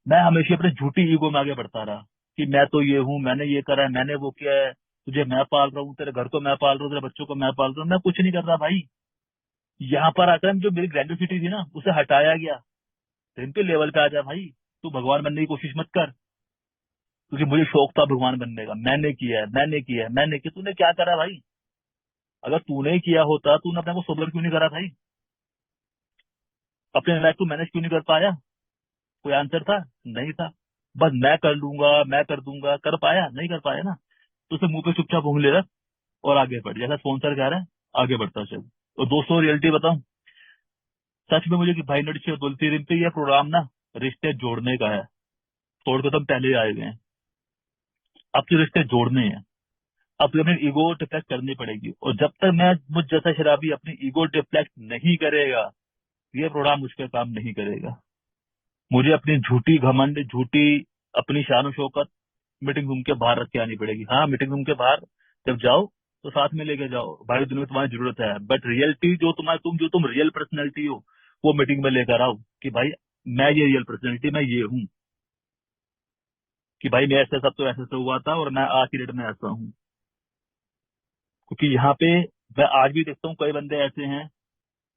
मैं हमेशा अपने झूठी ईगो में आगे बढ़ता रहा कि मैं तो ये हूँ, मैंने ये करा है, मैंने वो किया है, तुझे मैं पाल रहा हूँ, तेरे घर को मैं पाल रहा हूँ, तेरे बच्चों को मैं पाल रहा हूँ। मैं कुछ नहीं कर रहा भाई। यहाँ पर आकर जो मेरी ग्रेंडियोसिटी थी ना, उसे हटाया गया। सिंपल लेवल पे आ जा भाई, तू भगवान बनने की कोशिश मत कर। क्योंकि मुझे शौक था भगवान बनने का, मैंने किया है, मैंने किया है, मैंने किया। तूने क्या करा भाई? अगर तूने किया होता, तूने अपने को सोबर क्यों नहीं करा भाई? अपने लाइफ को मैनेज क्यों नहीं कर पाया? कोई आंसर था? नहीं था। बस मैं कर लूंगा, मैं कर दूंगा, कर पाया? नहीं कर पाया ना। तो उसे मुंह पे चुपचाप उंगली रख और आगे बढ़, जैसा स्पॉन्सर कह रहा है आगे बढ़ता चल। और दोस्तों रियलिटी बताऊं, सच में मुझे कि भाई नडिश बोलती रिम्पी ये प्रोग्राम ना रिश्ते जोड़ने का है, छोड़ के तुम पहले ही आए हुए हैं, अब तो रिश्ते जोड़ने हैं, अब तो अपनी ईगो डिफ्लेक्ट करनी पड़ेगी। और जब तक मैं मुझ जैसा शराबी अपनी ईगो डिफ्लेक्ट नहीं करेगा, ये प्रोग्राम मुझ पर काम नहीं करेगा। मुझे अपनी झूठी घमंड, झूठी अपनी शान शौकत मीटिंग रूम के बाहर रख के आनी पड़ेगी। हाँ, मीटिंग रूम के बाहर जब जाओ तो साथ में लेके जाओ, भाई दुनिया में तुम्हारी जरूरत है, बट रियलिटी जो तुम रियल पर्सनैलिटी हो वो मीटिंग में लेकर आओ कि भाई मैं ये रियल पर्सनैलिटी, मैं ये हूँ, कि भाई मेरे ऐसे सब तो ऐसे से हुआ था और मैं आज की डेट में ऐसा हूँ। क्योंकि यहाँ पे मैं आज भी देखता हूँ कई बंदे ऐसे हैं,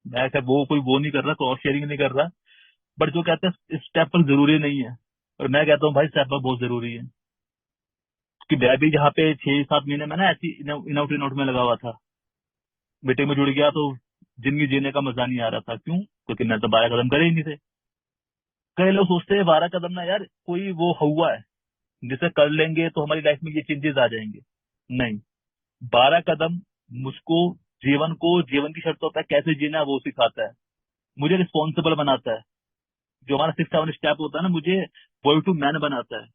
मैं क्या वो नहीं कर रहा, क्रॉस शेयरिंग नहीं कर रहा, बट जो कहते हैं स्टेप पर जरूरी नहीं है, और मैं कहता हूँ भाई स्टेप पर बहुत जरूरी है। कि मैं भी जहाँ पे 6-7 महीने में ना ऐसी इन आउट में लगा हुआ था, मीटिंग में जुड़ गया तो जिंदगी जीने का मजा नहीं आ रहा था। क्यों? क्योंकि मैं तो 12 कदम करे ही नहीं थे। कई लोग सोचते हैं 12 कदम ना यार कोई वो हुआ है जिसे कर लेंगे तो हमारी लाइफ में ये चेंजेस आ जाएंगे। नहीं, 12 कदम मुझको जीवन की शर्तों पर कैसे जीना है वो सिखाता है, मुझे रिस्पॉन्सिबल बनाता है। जो हमारा 6-7 स्टेप होता है ना, मुझे बॉय टू मैन बनाता है।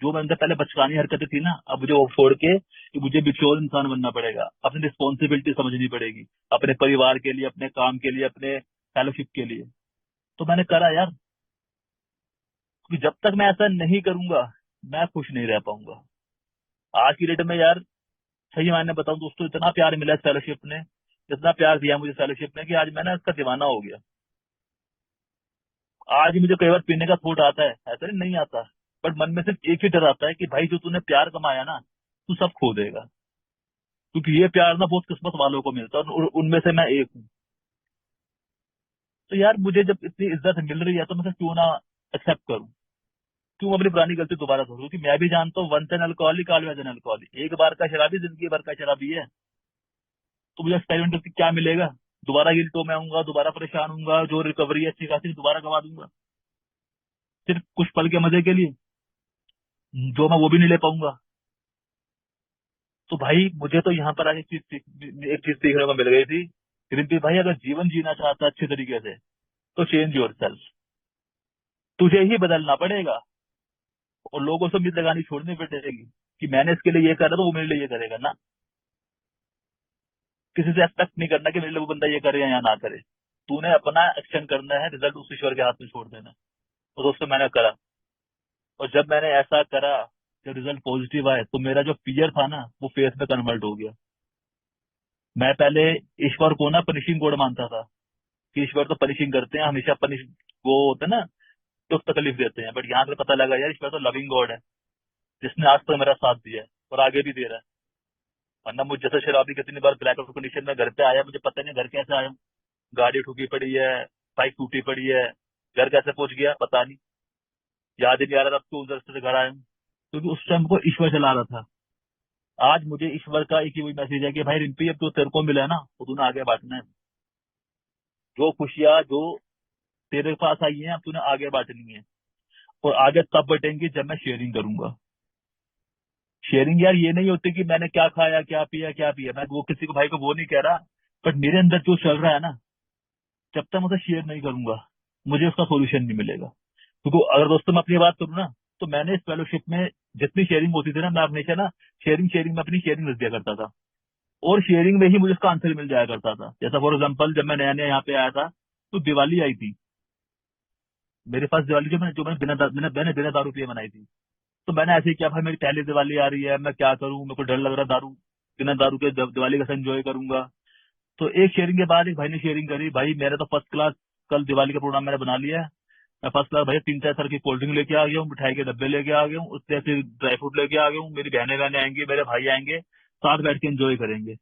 जो मेरे अंदर पहले बचकानी हरकतें थी ना, अब मुझे वो छोड़ के कि मुझे बिचौर इंसान बनना पड़ेगा, अपनी रिस्पॉन्सिबिलिटी समझनी पड़ेगी, अपने परिवार के लिए, अपने काम के लिए, अपने फेलोशिप के लिए। तो मैंने करा यार, कि जब तक मैं ऐसा नहीं करूंगा मैं खुश नहीं रह पाऊंगा। आज की डेट में यार सही मायने बताऊं दोस्तों, इतना प्यार मिला इस फेलोशिप ने, इतना प्यार दिया मुझे फेलोशिप ने कि आज मैं ना इसका दीवाना हो गया। आज मुझे कई बार पीने का थॉट आता है, ऐसा नहीं आता, बट मन में सिर्फ एक ही डर आता है कि भाई जो तूने प्यार कमाया ना तू सब खो देगा। क्योंकि ये प्यार ना बहुत किस्मत वालों को मिलता है और उनमें से मैं एक हूँ। तो यार मुझे जब इतनी इज्जत मिल रही है तो मैं क्यों ना एक्सेप्ट करूं, क्यों अपनी पुरानी गलती दोबारा करूं? क्योंकि मैं भी जानता हूँ once an alcoholic always an alcoholic, एक बार का शराबी जिंदगी भर का शराबी है। तो मुझे एक्सपेरिमेंट करके क्या मिलेगा? दोबारा गिल्टो में आऊंगा, दोबारा परेशान हूंगा, जो रिकवरी है अच्छी खासी दोबारा गवा दूंगा सिर्फ कुछ पल के मजे के लिए, जो मैं वो भी नहीं ले पाऊंगा। तो भाई मुझे तो यहाँ पर आज एक चीज सीखने को मिल गई थी, रिंपी भाई अगर जीवन जीना चाहता है अच्छे तरीके से तो चेंज योर सेल्फ, तुझे ही बदलना पड़ेगा। और लोगों से उम्मीद लगानी छोड़नी पड़ेगी कि मैंने इसके लिए ये करा तो वो मेरे लिए ये करेगा ना। किसी से एक्सपेक्ट नहीं करना कि मेरे लिए वो बंदा ये करे या ना करे, तूने अपना एक्शन करना है, रिजल्ट उस ईश्वर के हाथ में छोड़ देना। और दोस्तों मैंने करा, और जब मैंने ऐसा करा, जब रिजल्ट पॉजिटिव आए तो मेरा जो फियर था ना वो फेथ में कन्वर्ट हो गया। मैं पहले ईश्वर को ना पनिशिंग गॉड मानता था कि ईश्वर तो पनिशिंग करते हैं, हमेशा पनिश वो होता है ना, दुख तकलीफ देते हैं। बट यहाँ पे पता लगा यार ईश्वर तो लविंग गॉड है, जिसने आज तक मेरा साथ दिया है और आगे भी दे रहा है। वरना मुझ जैसे शराबी कितनी बार ब्लैक आउट कंडीशन में घर पे आया, मुझे पता नहीं घर कैसे आया हूँ। गाड़ी ठुकी पड़ी है, बाइक टूटी पड़ी है, घर कैसे पहुंच गया पता नहीं, याद ही नहीं आ रहा था अब तो उधर से घर आया हूँ, क्योंकि उस टाइम को ईश्वर चला रहा था। आज मुझे ईश्वर का एक ही वही मैसेज है कि भाई रिम्पी अब तो तेरे को मिला है ना तो तूने आगे बांटना है। जो खुशियां जो तेरे पास आई है अब तूने आगे बांटनी है, और आगे तब बटेंगे जब मैं शेयरिंग करूंगा। शेयरिंग यार ये नहीं होती कि मैंने क्या खाया क्या पिया, मैं वो किसी को भाई को वो नहीं कह रहा, बट मेरे अंदर जो चल रहा है ना, जब तक मैं उसे शेयर नहीं करूंगा मुझे उसका सोल्यूशन नहीं मिलेगा। क्योंकि अगर दोस्तों मैं अपनी बात करूँ ना, तो मैंने इस फेलोशिप में जितनी शेयरिंग होती थी ना, मैं हमेशा ना शेयरिंग शेयरिंग में अपनी शेयरिंग रख दिया करता था, और शेयरिंग में ही मुझे उसका आंसर मिल जाया करता था। जैसा फॉर एग्जाम्पल जब मैं नया नया यहाँ पे आया था तो दिवाली आई थी मेरे पास, दिवाली जो मैंने बिना दारू पिए मनाई थी। तो मैंने ऐसे ही किया, भाई मेरी पहली दिवाली आ रही है, मैं क्या करूं, मेरे को डर लग रहा है दारू, बिना दारू के दिवाली कैसे एंजॉय करूंगा। तो एक शेयरिंग के बाद एक भाई ने शेयरिंग करी, भाई मेरा तो फर्स्ट क्लास कल दिवाली का प्रोग्राम मैंने बना लिया है, मैं फर्स्ट क्लास भाई 3-4 की कोल्ड ड्रिंक लेके आ गया हूँ, मिठाई के डब्बे लेके आ गया हूँ, उससे फिर ड्राई फ्रूट लेके आ गया हूँ, मेरी बहनें बहनें आएंगे, मेरे भाई आएंगे, साथ बैठ के एंजॉय करेंगे,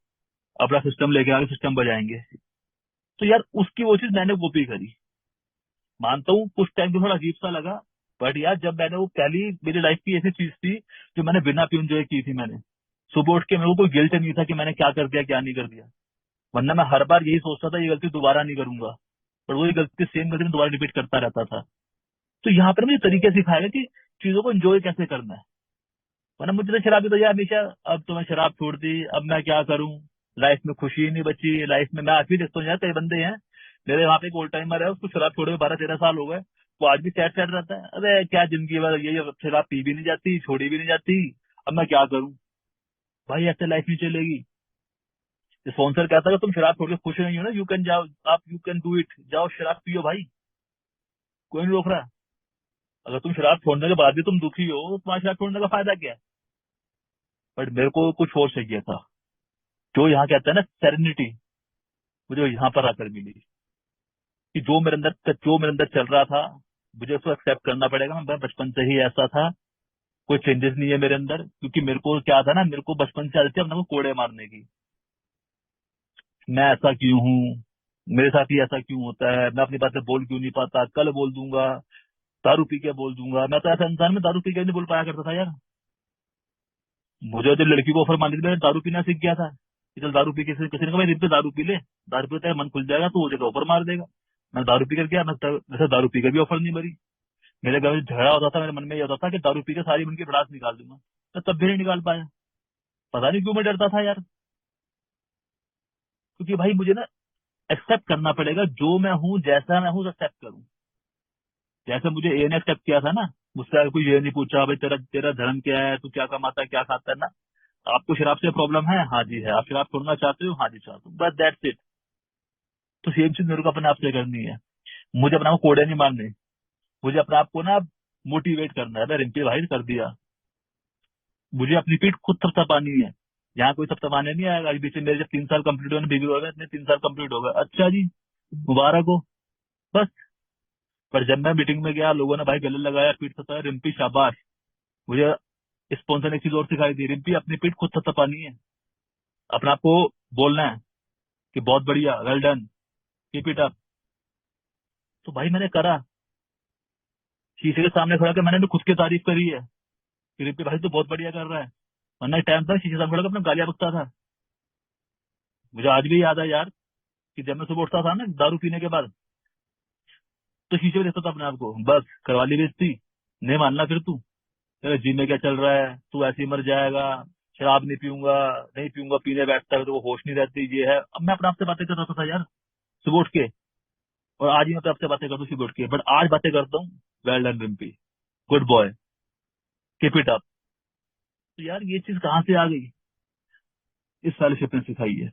अपना सिस्टम लेके आगे सिस्टम बजाएंगे। तो यार उसकी वो चीज मैंने कॉपी करी। मानता हूँ कुछ टाइम तो थोड़ा अजीब सा लगा, बट यार जब मैंने वो पहली मेरी लाइफ की ऐसी चीज थी जो मैंने बिना पी एंजॉय की थी, मैंने सुबह उठ के मेरे को कोई गिल्ट नहीं था कि मैंने क्या कर दिया क्या नहीं कर दिया। वरना मैं हर बार यही सोचता था ये गलती दोबारा नहीं करूंगा, पर वही गलती सेम गलती मैं दोबारा रिपीट करता रहता था। तो यहाँ पर मुझे तरीके सिखाएगा कि चीजों को एंजॉय कैसे करना है। वरना मुझे तो शराबी तो यार हमेशा, अब तो मैं शराब छोड़ दी, अब मैं क्या करूं, लाइफ में खुशी ही नहीं बची लाइफ में। मैं आज भी देखता हूँ यार, कई बंदे हैं मेरे वहां पे, एक ओल्ड टाइमर है, उसको शराब छोड़े हुए 12-13 साल हो गए, वो आज भी सैड सैड रहता है। अरे क्या जिंदगी भर ये शराब पी भी नहीं जाती, छोड़ी भी नहीं जाती, अब मैं क्या करूं। भाई ऐसे लाइफ नहीं चलेगी। स्पॉन्सर कहता है कि तुम शराब छोड़ के खुश नहीं हो ना, यू कैन जाओ, आप यू कैन डू इट, जाओ शराब पियो भाई, कोई नहीं रोक रहा। अगर तुम शराब छोड़ने के बाद भी तुम दुखी हो तो तुम्हारा शराब छोड़ने का फायदा क्या है। बट मेरे को कुछ और चाहिए था, जो यहाँ कहते हैं ना सेरेनिटी, मुझे यहाँ पर आकर मिली। कि जो मेरे अंदर चल रहा था, मुझे उसको एक्सेप्ट करना पड़ेगा। मैं बचपन से ही ऐसा था, कोई चेंजेस नहीं है मेरे अंदर। क्योंकि मेरे को क्या था ना, मेरे को बचपन से आदत थी अपने को कोड़े मारने की। मैं ऐसा क्यों हूँ, मेरे साथ ही ऐसा क्यों होता है, मैं अपनी बातें बोल क्यों नहीं पाता, कल बोल दूंगा, दारू पी के बोल दूंगा। मैं तो ऐसा इंसान में दारू पी के नहीं बोल पाया करता था यार। मुझे जो लड़की को ऑफर मार दी थी, मैंने दारू पीना सीख गया था कि चल दारू पी के, किसी ने कहा भाई दिन पे दारू पी ले, दारू पी तेरा मन खुल जाएगा तो वो जगह ऑफर मार देगा। मैं दारू पी कर गया, मैं वैसे दारू पी कर भी ऑफर नहीं भरी। मेरे घर में झगड़ा होता था, मेरे मन में ये होता था कि दारू पी के सारी मन की भड़ास निकाल दूंगा, मैं तब भी नहीं निकाल पाया। पता नहीं क्यों मैं डरता था यार। क्योंकि भाई मुझे ना एक्सेप्ट करना पड़ेगा, जो मैं हूँ, जैसा मैं हूँ एक्सेप्ट करूँ। जैसे मुझे ए ने एक्सेप्ट किया था ना, मुझसे अगर कोई ये नहीं पूछा भाई तेरा तेरा धर्म क्या है, तू क्या कमाता है, क्या खाता है ना, आपको शराब से प्रॉब्लम है, हाँ जी है, आप शराब छोड़ना चाहते हो, हाँ जी चाहता हूँ, बस दैट्स इट। तो सेम चीज मेरे को अपने आप से करनी है। मुझे अपने आप को कोड़े नहीं मारने, मुझे अपने आप को ना मोटिवेट करना है। रिम्पी भाई कर दिया, मुझे अपनी पीठ खुद थपथपानी है। यहाँ कोई थपथपाने नहीं आएगा। अभी बीच में मेरे जब 3 साल कंप्लीट हुए, बेबी हो गए, इतने 3 साल कंप्लीट हो गए, अच्छा जी मुबारक हो, बस। पर जब मैं मीटिंग में गया, लोगों ने भाई गले लगाया, पीठ थपथपाया, रिम्पी शाबाश। मुझे स्पॉन्सर ने एक चीज और सिखाई थी, रिम्पी अपनी पीठ खुद थपथपानी है, अपने आप को बोलना है कि बहुत बढ़िया, well done, keep it up. तो भाई मैंने करा, शीशे के सामने खड़ा कर मैंने तो खुद की तारीफ करी है कि रिम्पी भाई तो बहुत बढ़िया कर रहा है। वरना एक टाइम था शीशे के सामने खड़ा कर अपने गालियां बकता था। मुझे आज भी याद है यार, कि जब मैं सुबह उठता था ना दारू पीने के बाद, तो शीशे में देखता था अपने आप को, बस करवा ली बेइज्जती, नहीं मानना फिर तू, तेरे जी में क्या चल रहा है, तू ऐसे ही मर जाएगा, शराब नहीं पीऊंगा, नहीं पीऊंगा, पीने बैठता है तो वो होश नहीं रहती, ये है। अब मैं अपने आप से बातें कर रहा था यार सुबह उठ के, और आज ही मैं अपने आप से बातें करता हूँ सुबह उठ के, बट आज बातें करता हूँ, well done Rimpy, good boy, keep it up. तो यार ये चीज कहाँ से आ गई, इस फेलोशिप ने सिखाई है।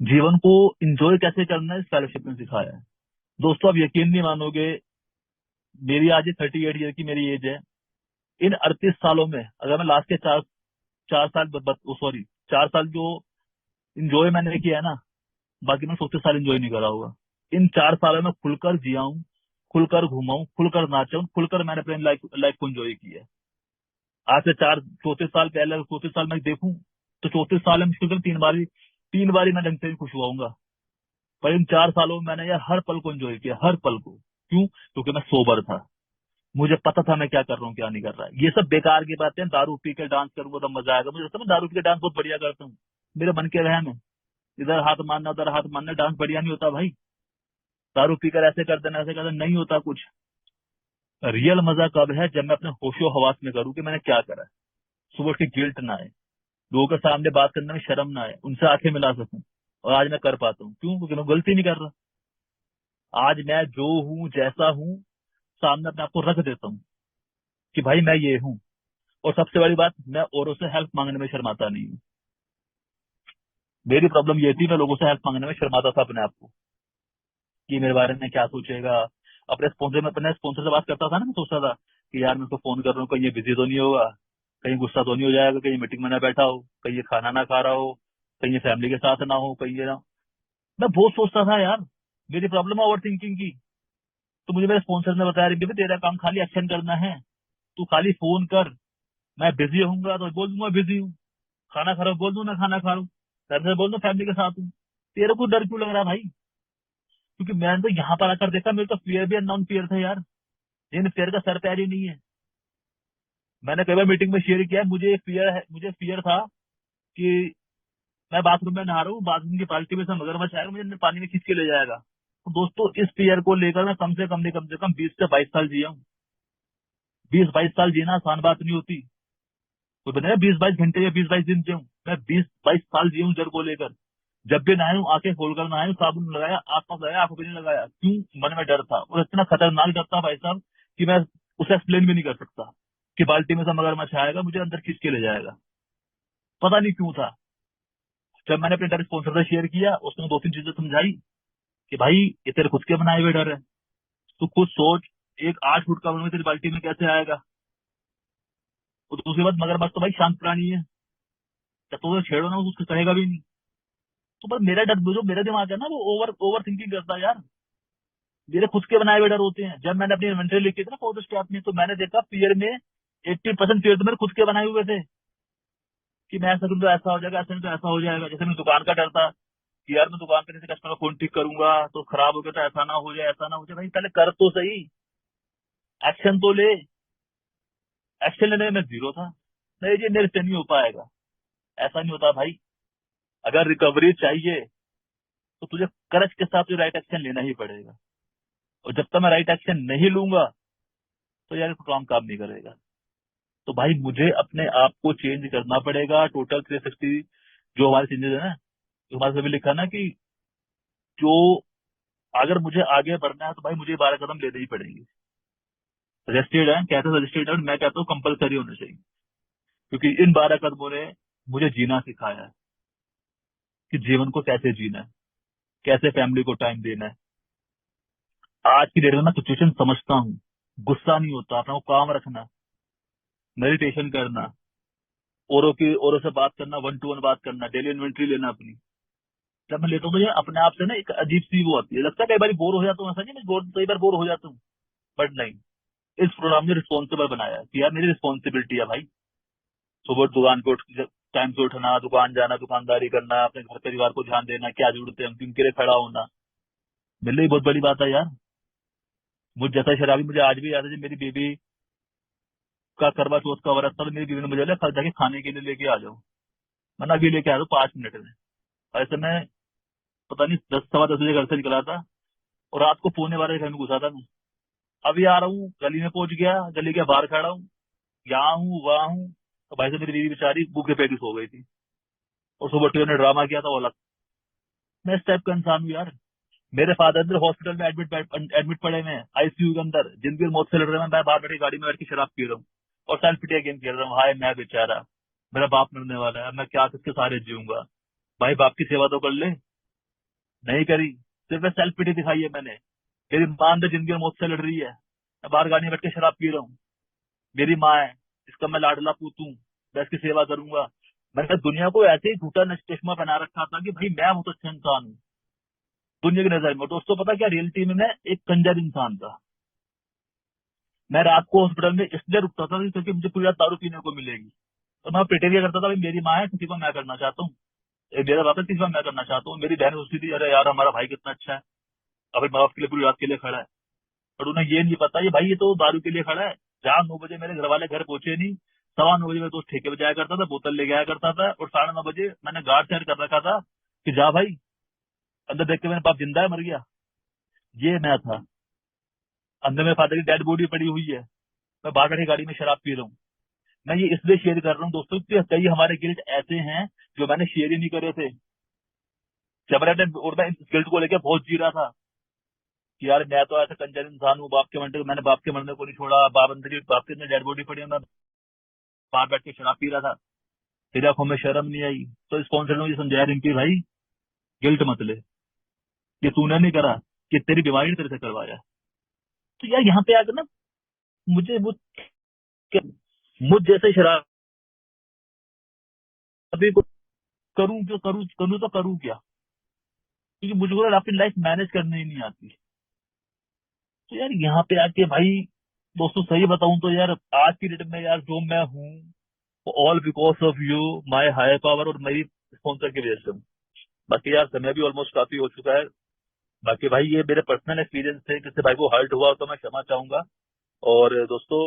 जीवन को इंजॉय कैसे करना है, इस फेलोशिप ने सिखाया है। दोस्तों आप यकीन नहीं मानोगे, मेरी आज 38 ईयर की मेरी एज है। इन 38 सालों में अगर मैं लास्ट के चार चार साल सॉरी 4 साल जो इंजॉय मैंने किया है ना, बाकी मैं 34 साल इंजॉय नहीं करा होगा। इन 4 सालों में खुलकर जिया हूँ, खुलकर घुमा हूँ, खुलकर नाचा हूँ, खुलकर मैंने अपनी लाइफ लाइफ को इंजॉय किया है। आज से 34 साल पहले अगर 34 साल में देखूं, तो 34 साल में मुश्किल से 3 बारी मैं ढंग से भी खुश हुआ हूंगा। पर इन 4 सालों में मैंने यार हर पल को एंजॉय किया, हर पल को। क्यों? क्योंकि मैं सोबर था, मुझे पता था मैं क्या कर रहा हूँ क्या नहीं कर रहा है। ये सब बेकार की बातें हैं, दारू पी के डांस करूंगा तो मजा आएगा, मुझे लगता है मैं दारू पी के डांस बहुत बढ़िया करता हूँ, मेरे मन के वहम है। इधर हाथ मारना उधर हाथ मारना, डांस बढ़िया नहीं होता भाई। दारू पीकर ऐसे कर देना ऐसे कर देना नहीं होता कुछ। रियल मजा कब है, जब मैं अपने होशो हवास में करूँ कि मैंने क्या करा है। सुबह उठ के गिल्ट ना आए, लोगों के सामने बात करने में शर्म ना आए, उनसे आंखें मिला सकूं। और आज मैं कर पाता हूँ, क्यों? क्योंकि मैं गलती नहीं कर रहा। आज मैं जो हूँ जैसा हूँ, सामने अपने आप को रख देता हूँ कि भाई मैं ये हूँ। और सबसे बड़ी बात, मैं औरों से हेल्प मांगने में शर्माता नहीं हूँ। मेरी प्रॉब्लम ये थी, मैं लोगों से हेल्प मांगने में शर्माता था अपने आप को, कि मेरे बारे में क्या सोचेगा। अपने स्पॉन्सर से बात करता था ना, मैं सोचता था कि यार मैं उसको फोन कर रहा हूँ, कहीं ये बिजी तो नहीं होगा, कहीं गुस्सा तो नहीं हो जाएगा, कहीं मीटिंग में ना बैठा हो, कहीं ये खाना ना खा रहा हो, कहीं ये फैमिली के साथ ना हो, कहीं ये ना। मैं बहुत सोचता था यार, मेरी प्रॉब्लम है ओवर थिंकिंग की। तो मुझे मेरे स्पॉन्सर ने बताया, "रिम्पी, तेरा काम खाली एक्शन करना है, तू खाली फोन कर, मैं बिजी होऊंगा तो बोल दूंगा बिजी हूँ, खाना खा रहा हूँ बोल दूं मैं खाना खा रहा हूँ, घर में बोल दूं फैमिली के साथ हूँ। तेरे को डर क्यों लग रहा भाई?" क्योंकि मैंने तो यहाँ पर आकर देखा, मेरे तो फियर भी अननोन फियर था यार, जिन फियर का सर पैर ही नहीं है। मैंने कई बार मीटिंग में शेयर किया है, मुझे फियर था कि मैं बाथरूम में नहा रहा हूँ, बाथरूम की बाल्टी में से मगरमच्छ आएगा, मुझे पानी में खींच के ले जाएगा। तो दोस्तों इस फियर को लेकर मैं कम से कम नहीं, कम से कम 20 से 22 साल जिया हूँ। 20-22 साल जीना आसान बात नहीं होती। कोई बता 20-22 घंटे या 20-22 दिन जिया हूँ, मैं 20-22 साल जिया हूँ जर को लेकर। जब भी नहाया हूँ आंखें खोलकर नहाया हूँ, साबुन लगाया, आसपास लगाया, आंखों पे नहीं लगाया। क्यों? मन में डर था, और इतना खतरनाक डर था भाई साहब कि मैं उसे एक्सप्लेन भी नहीं कर सकता, कि बाल्टी में से मगरमच्छ आएगा मुझे अंदर खींच के ले जाएगा। पता नहीं क्यों था। जब मैंने अपने डर स्पॉन्सर से शेयर किया, उसने 2-3 चीजें समझाई कि भाई ये तेरे खुद के बनाए हुए डर है, तू खुद सोच, एक 8 फुट का मगरमच्छ तेरी बाल्टी में कैसे आएगा। और दूसरी बात, मगरमच्छ तो भाई शांत प्राणी है, जब तो उसे छेड़ो ना उसको कहेगा भी नहीं। तो पर मेरा डर, जो मेरा दिमाग है ना, वो ओवर ओवर थिंकिंग करता है यार। मेरे खुद के बनाए हुए डर होते हैं। जब मैंने अपनी इन्वेंटरी लिखी थी ना फोर्थ स्टेप में, तो मैंने देखा फियर में 80% फियर तो मेरे खुद के बनाए हुए थे, कि मैं ऐसा करूँ तो ऐसा हो जाएगा, ऐसा नहीं तो ऐसा हो जाएगा। जैसे मैं दुकान का डर था कि यार मैं दुकान पे जैसे कस्टमर का फोन ठीक करूंगा तो खराब हो गया तो ऐसा ना हो जाए, ऐसा ना हो जाए। भाई पहले कर तो सही, एक्शन तो ले। एक्शन लेने में मैं जीरो था। नहीं जी, मेरे से नहीं हो पाएगा, ऐसा नहीं होता भाई। अगर रिकवरी चाहिए तो तुझे करज के साथ राइट एक्शन लेना ही पड़ेगा। और जब तक मैं राइट एक्शन नहीं लूंगा तो यार काम काम नहीं करेगा। तो भाई मुझे अपने आप को चेंज करना पड़ेगा, टोटल 360। जो हमारे चेंजेस है ना, जो हमारे सभी लिखा ना कि जो अगर मुझे आगे बढ़ना है तो भाई मुझे 12 कदम लेने ही पड़ेंगे। सजेस्टेड है, कहते सजेस्टेड है, मैं कहता हूँ कंपलसरी होना चाहिए। क्योंकि इन 12 कदमों ने मुझे जीना सिखाया है, कि जीवन को कैसे जीना है, कैसे फैमिली को टाइम देना है। आज की डेट में मैं सिचुएशन समझता हूँ, गुस्सा नहीं होता, अपना को काम रखना, मेडिटेशन करना, औरों से बात करना, 1-to-1 बात करना, डेली इन्वेंट्री लेना अपनी। जब मैं लेता हूँ तो ये अपने आप से ना एक अजीब सी वो आती है। लगता है कई बार बोर हो जाता हूँ, ऐसा नहीं, मैं कई बार बोर हो जाता हूँ, बट नहीं। इस प्रोग्राम ने रिस्पॉन्सिबल बनाया है कि यार मेरी रिस्पॉन्सिबिलिटी है भाई। सुबह दुकान पे उठ, टाइम से उठना, दुकान जाना, दुकानदारी करना, अपने घर परिवार को ध्यान देना, क्या जरूरत है उनके लिए खड़ा होना, मेरे लिए बहुत बड़ी बात है यार। मुझ जैसा शराबी, मुझे आज भी याद है जब मेरी बेबी का करवा चौथ का व्रत था, तो मेरी बीवी ने मुझे बोला कल जाके खाने के लिए लेके आ जाओ। मैंने अभी लेके आ जाओ 5 मिनट में। ऐसे मैं पता नहीं 10, 10:15 बजे घर से निकला था, और रात को 11:45 घर में घुसा था मैं। अभी आ रहा हूँ, गली में पहुंच गया, गली के बाहर खड़ा हूँ, यहाँ हूँ वहां हूँ। तो भाई से मेरी बीवी बेचारी भूखे पेट सो गई थी, और सुबह ट्रेन ने ड्रामा किया था वो अलग। मैं इस टाइप का इंसान हूँ यार। मेरे फादर ने हॉस्पिटल में एडमिट एडमिट पड़े हुए हैं, आईसीयू के अंदर, जिंदगी और मौत से लड़ रहे हैं। मैं बाहर बैठी गाड़ी में बैठ के शराब पी रहा हूँ और सेल्फ पिटी गेम खेल रहा हूँ। हाय मैं बेचारा, मेरा बाप मरने वाला है, अब मैं क्या किसके सहारे जीऊंगा। भाई बाप की सेवा तो कर ले, नहीं करी, सिर्फ सेल्फ पिटी दिखाई है मैंने। मेरी मां अंदर जिंदगी और मौत से लड़ रही है, मैं बाहर गाड़ी में बैठ के शराब पी रहा हूँ। मेरी माँ है, इसका मैं लाडला पूत हूँ, मैं इसकी सेवा करूंगा। मैंने दुनिया को ऐसे ही झूठा चश्मा पहना रखा था कि भाई मैं बहुत अच्छा इंसान हूँ दुनिया की नजर में। दोस्तों पता क्या, रियलिटी में मैं एक कंजर इंसान था। मैं रात को हॉस्पिटल में इसलिए रुकता था क्योंकि मुझे पूरी रात दारू पीने को मिलेगी। तो मैं प्रिटेंड क्या करता था, भाई मेरी माँ है, किसी को मैं करना चाहता हूँ, मेरा बाप है, किसी को मैं करना चाहता हूँ। मेरी बहन सोचती थी अरे यार हमारा भाई कितना अच्छा है, अपने माँ बाप के लिए पूरी रात के लिए खड़ा है। पर उन्हें ये नहीं पता, ये भाई ये तो दारू के लिए खड़ा है। जहाँ 9 बजे मेरे घर वाले घर पहुंचे नहीं, 9:15 मेरे दोस्त ठेके पे जाया करता था, बोतल लेके आया करता था, और 9:30 मैंने गार्ड सेट कर रखा था कि जा भाई अंदर देख के मेरे बाप जिंदा है मर गया। ये मैं था। अंदर मेरे फादर की डेड बॉडी पड़ी हुई है, मैं बाहर बैठी गाड़ी में शराब पी रहा हूँ। मैं ये इसलिए शेयर कर रहा हूँ दोस्तों कि कई हमारे गिल्ट ऐसे हैं जो मैंने शेयर ही नहीं करे थे। जब और मैं इस गिल्ट को लेकर बहुत जी रहा था कि यार मैं तो ऐसा कंजर इंसान हूँ, बाप के मरने, मैंने बाप के मरने को नहीं छोड़ा, बाप की डेड बॉडी पड़ी है, मैं बाहर बैठ के शराब पी रहा था, तेरी आंखों में शर्म नहीं आई। तो स्पॉन्सर ने मुझे समझाया रिंकी भाई गिल्ट मत ले, ये तूने नहीं करा, कि तेरी बीमारी ने तेरे से करवाया। तो यार यहाँ पे आकर ना मुझे मुझ जैसे शराबी को करूं क्यों, करूं तो करूं क्या, क्योंकि मुझको अपनी लाइफ मैनेज करने ही नहीं आती। तो यार यहाँ पे आके भाई दोस्तों सही बताऊं तो यार आज की डेट में यार जो मैं हूँ, all because of you, my higher power और मेरी स्पॉन्सर की वजह से हूँ। बाकी यार समय भी ऑलमोस्ट काफी हो चुका है। बाकी भाई ये मेरे पर्सनल एक्सपीरियंस थे, किसी भाई को हर्ट हुआ तो मैं क्षमा चाहूंगा। और दोस्तों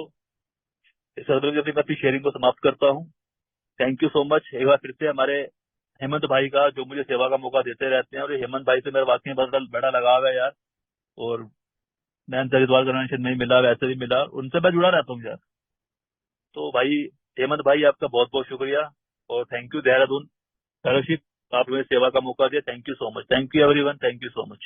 इस सर्वे में मैं अपनी शेयरिंग को समाप्त करता हूँ। थैंक यू सो मच एक बार फिर से हमारे हेमंत भाई का, जो मुझे सेवा का मौका देते रहते हैं। और ये हेमंत भाई से मेरा वाकई बड़ा बड़ा लगाव है यार। और मैं हरिद्वार करने नहीं मिला, वैसे भी मिला, उनसे मैं जुड़ा रहता हूँ यार। तो भाई हेमंत भाई आपका बहुत बहुत शुक्रिया और थैंक यू देहरादून फेलोशिप, आपने सेवा का मौका दिया। Thank you so much, thank you everyone, thank you so much.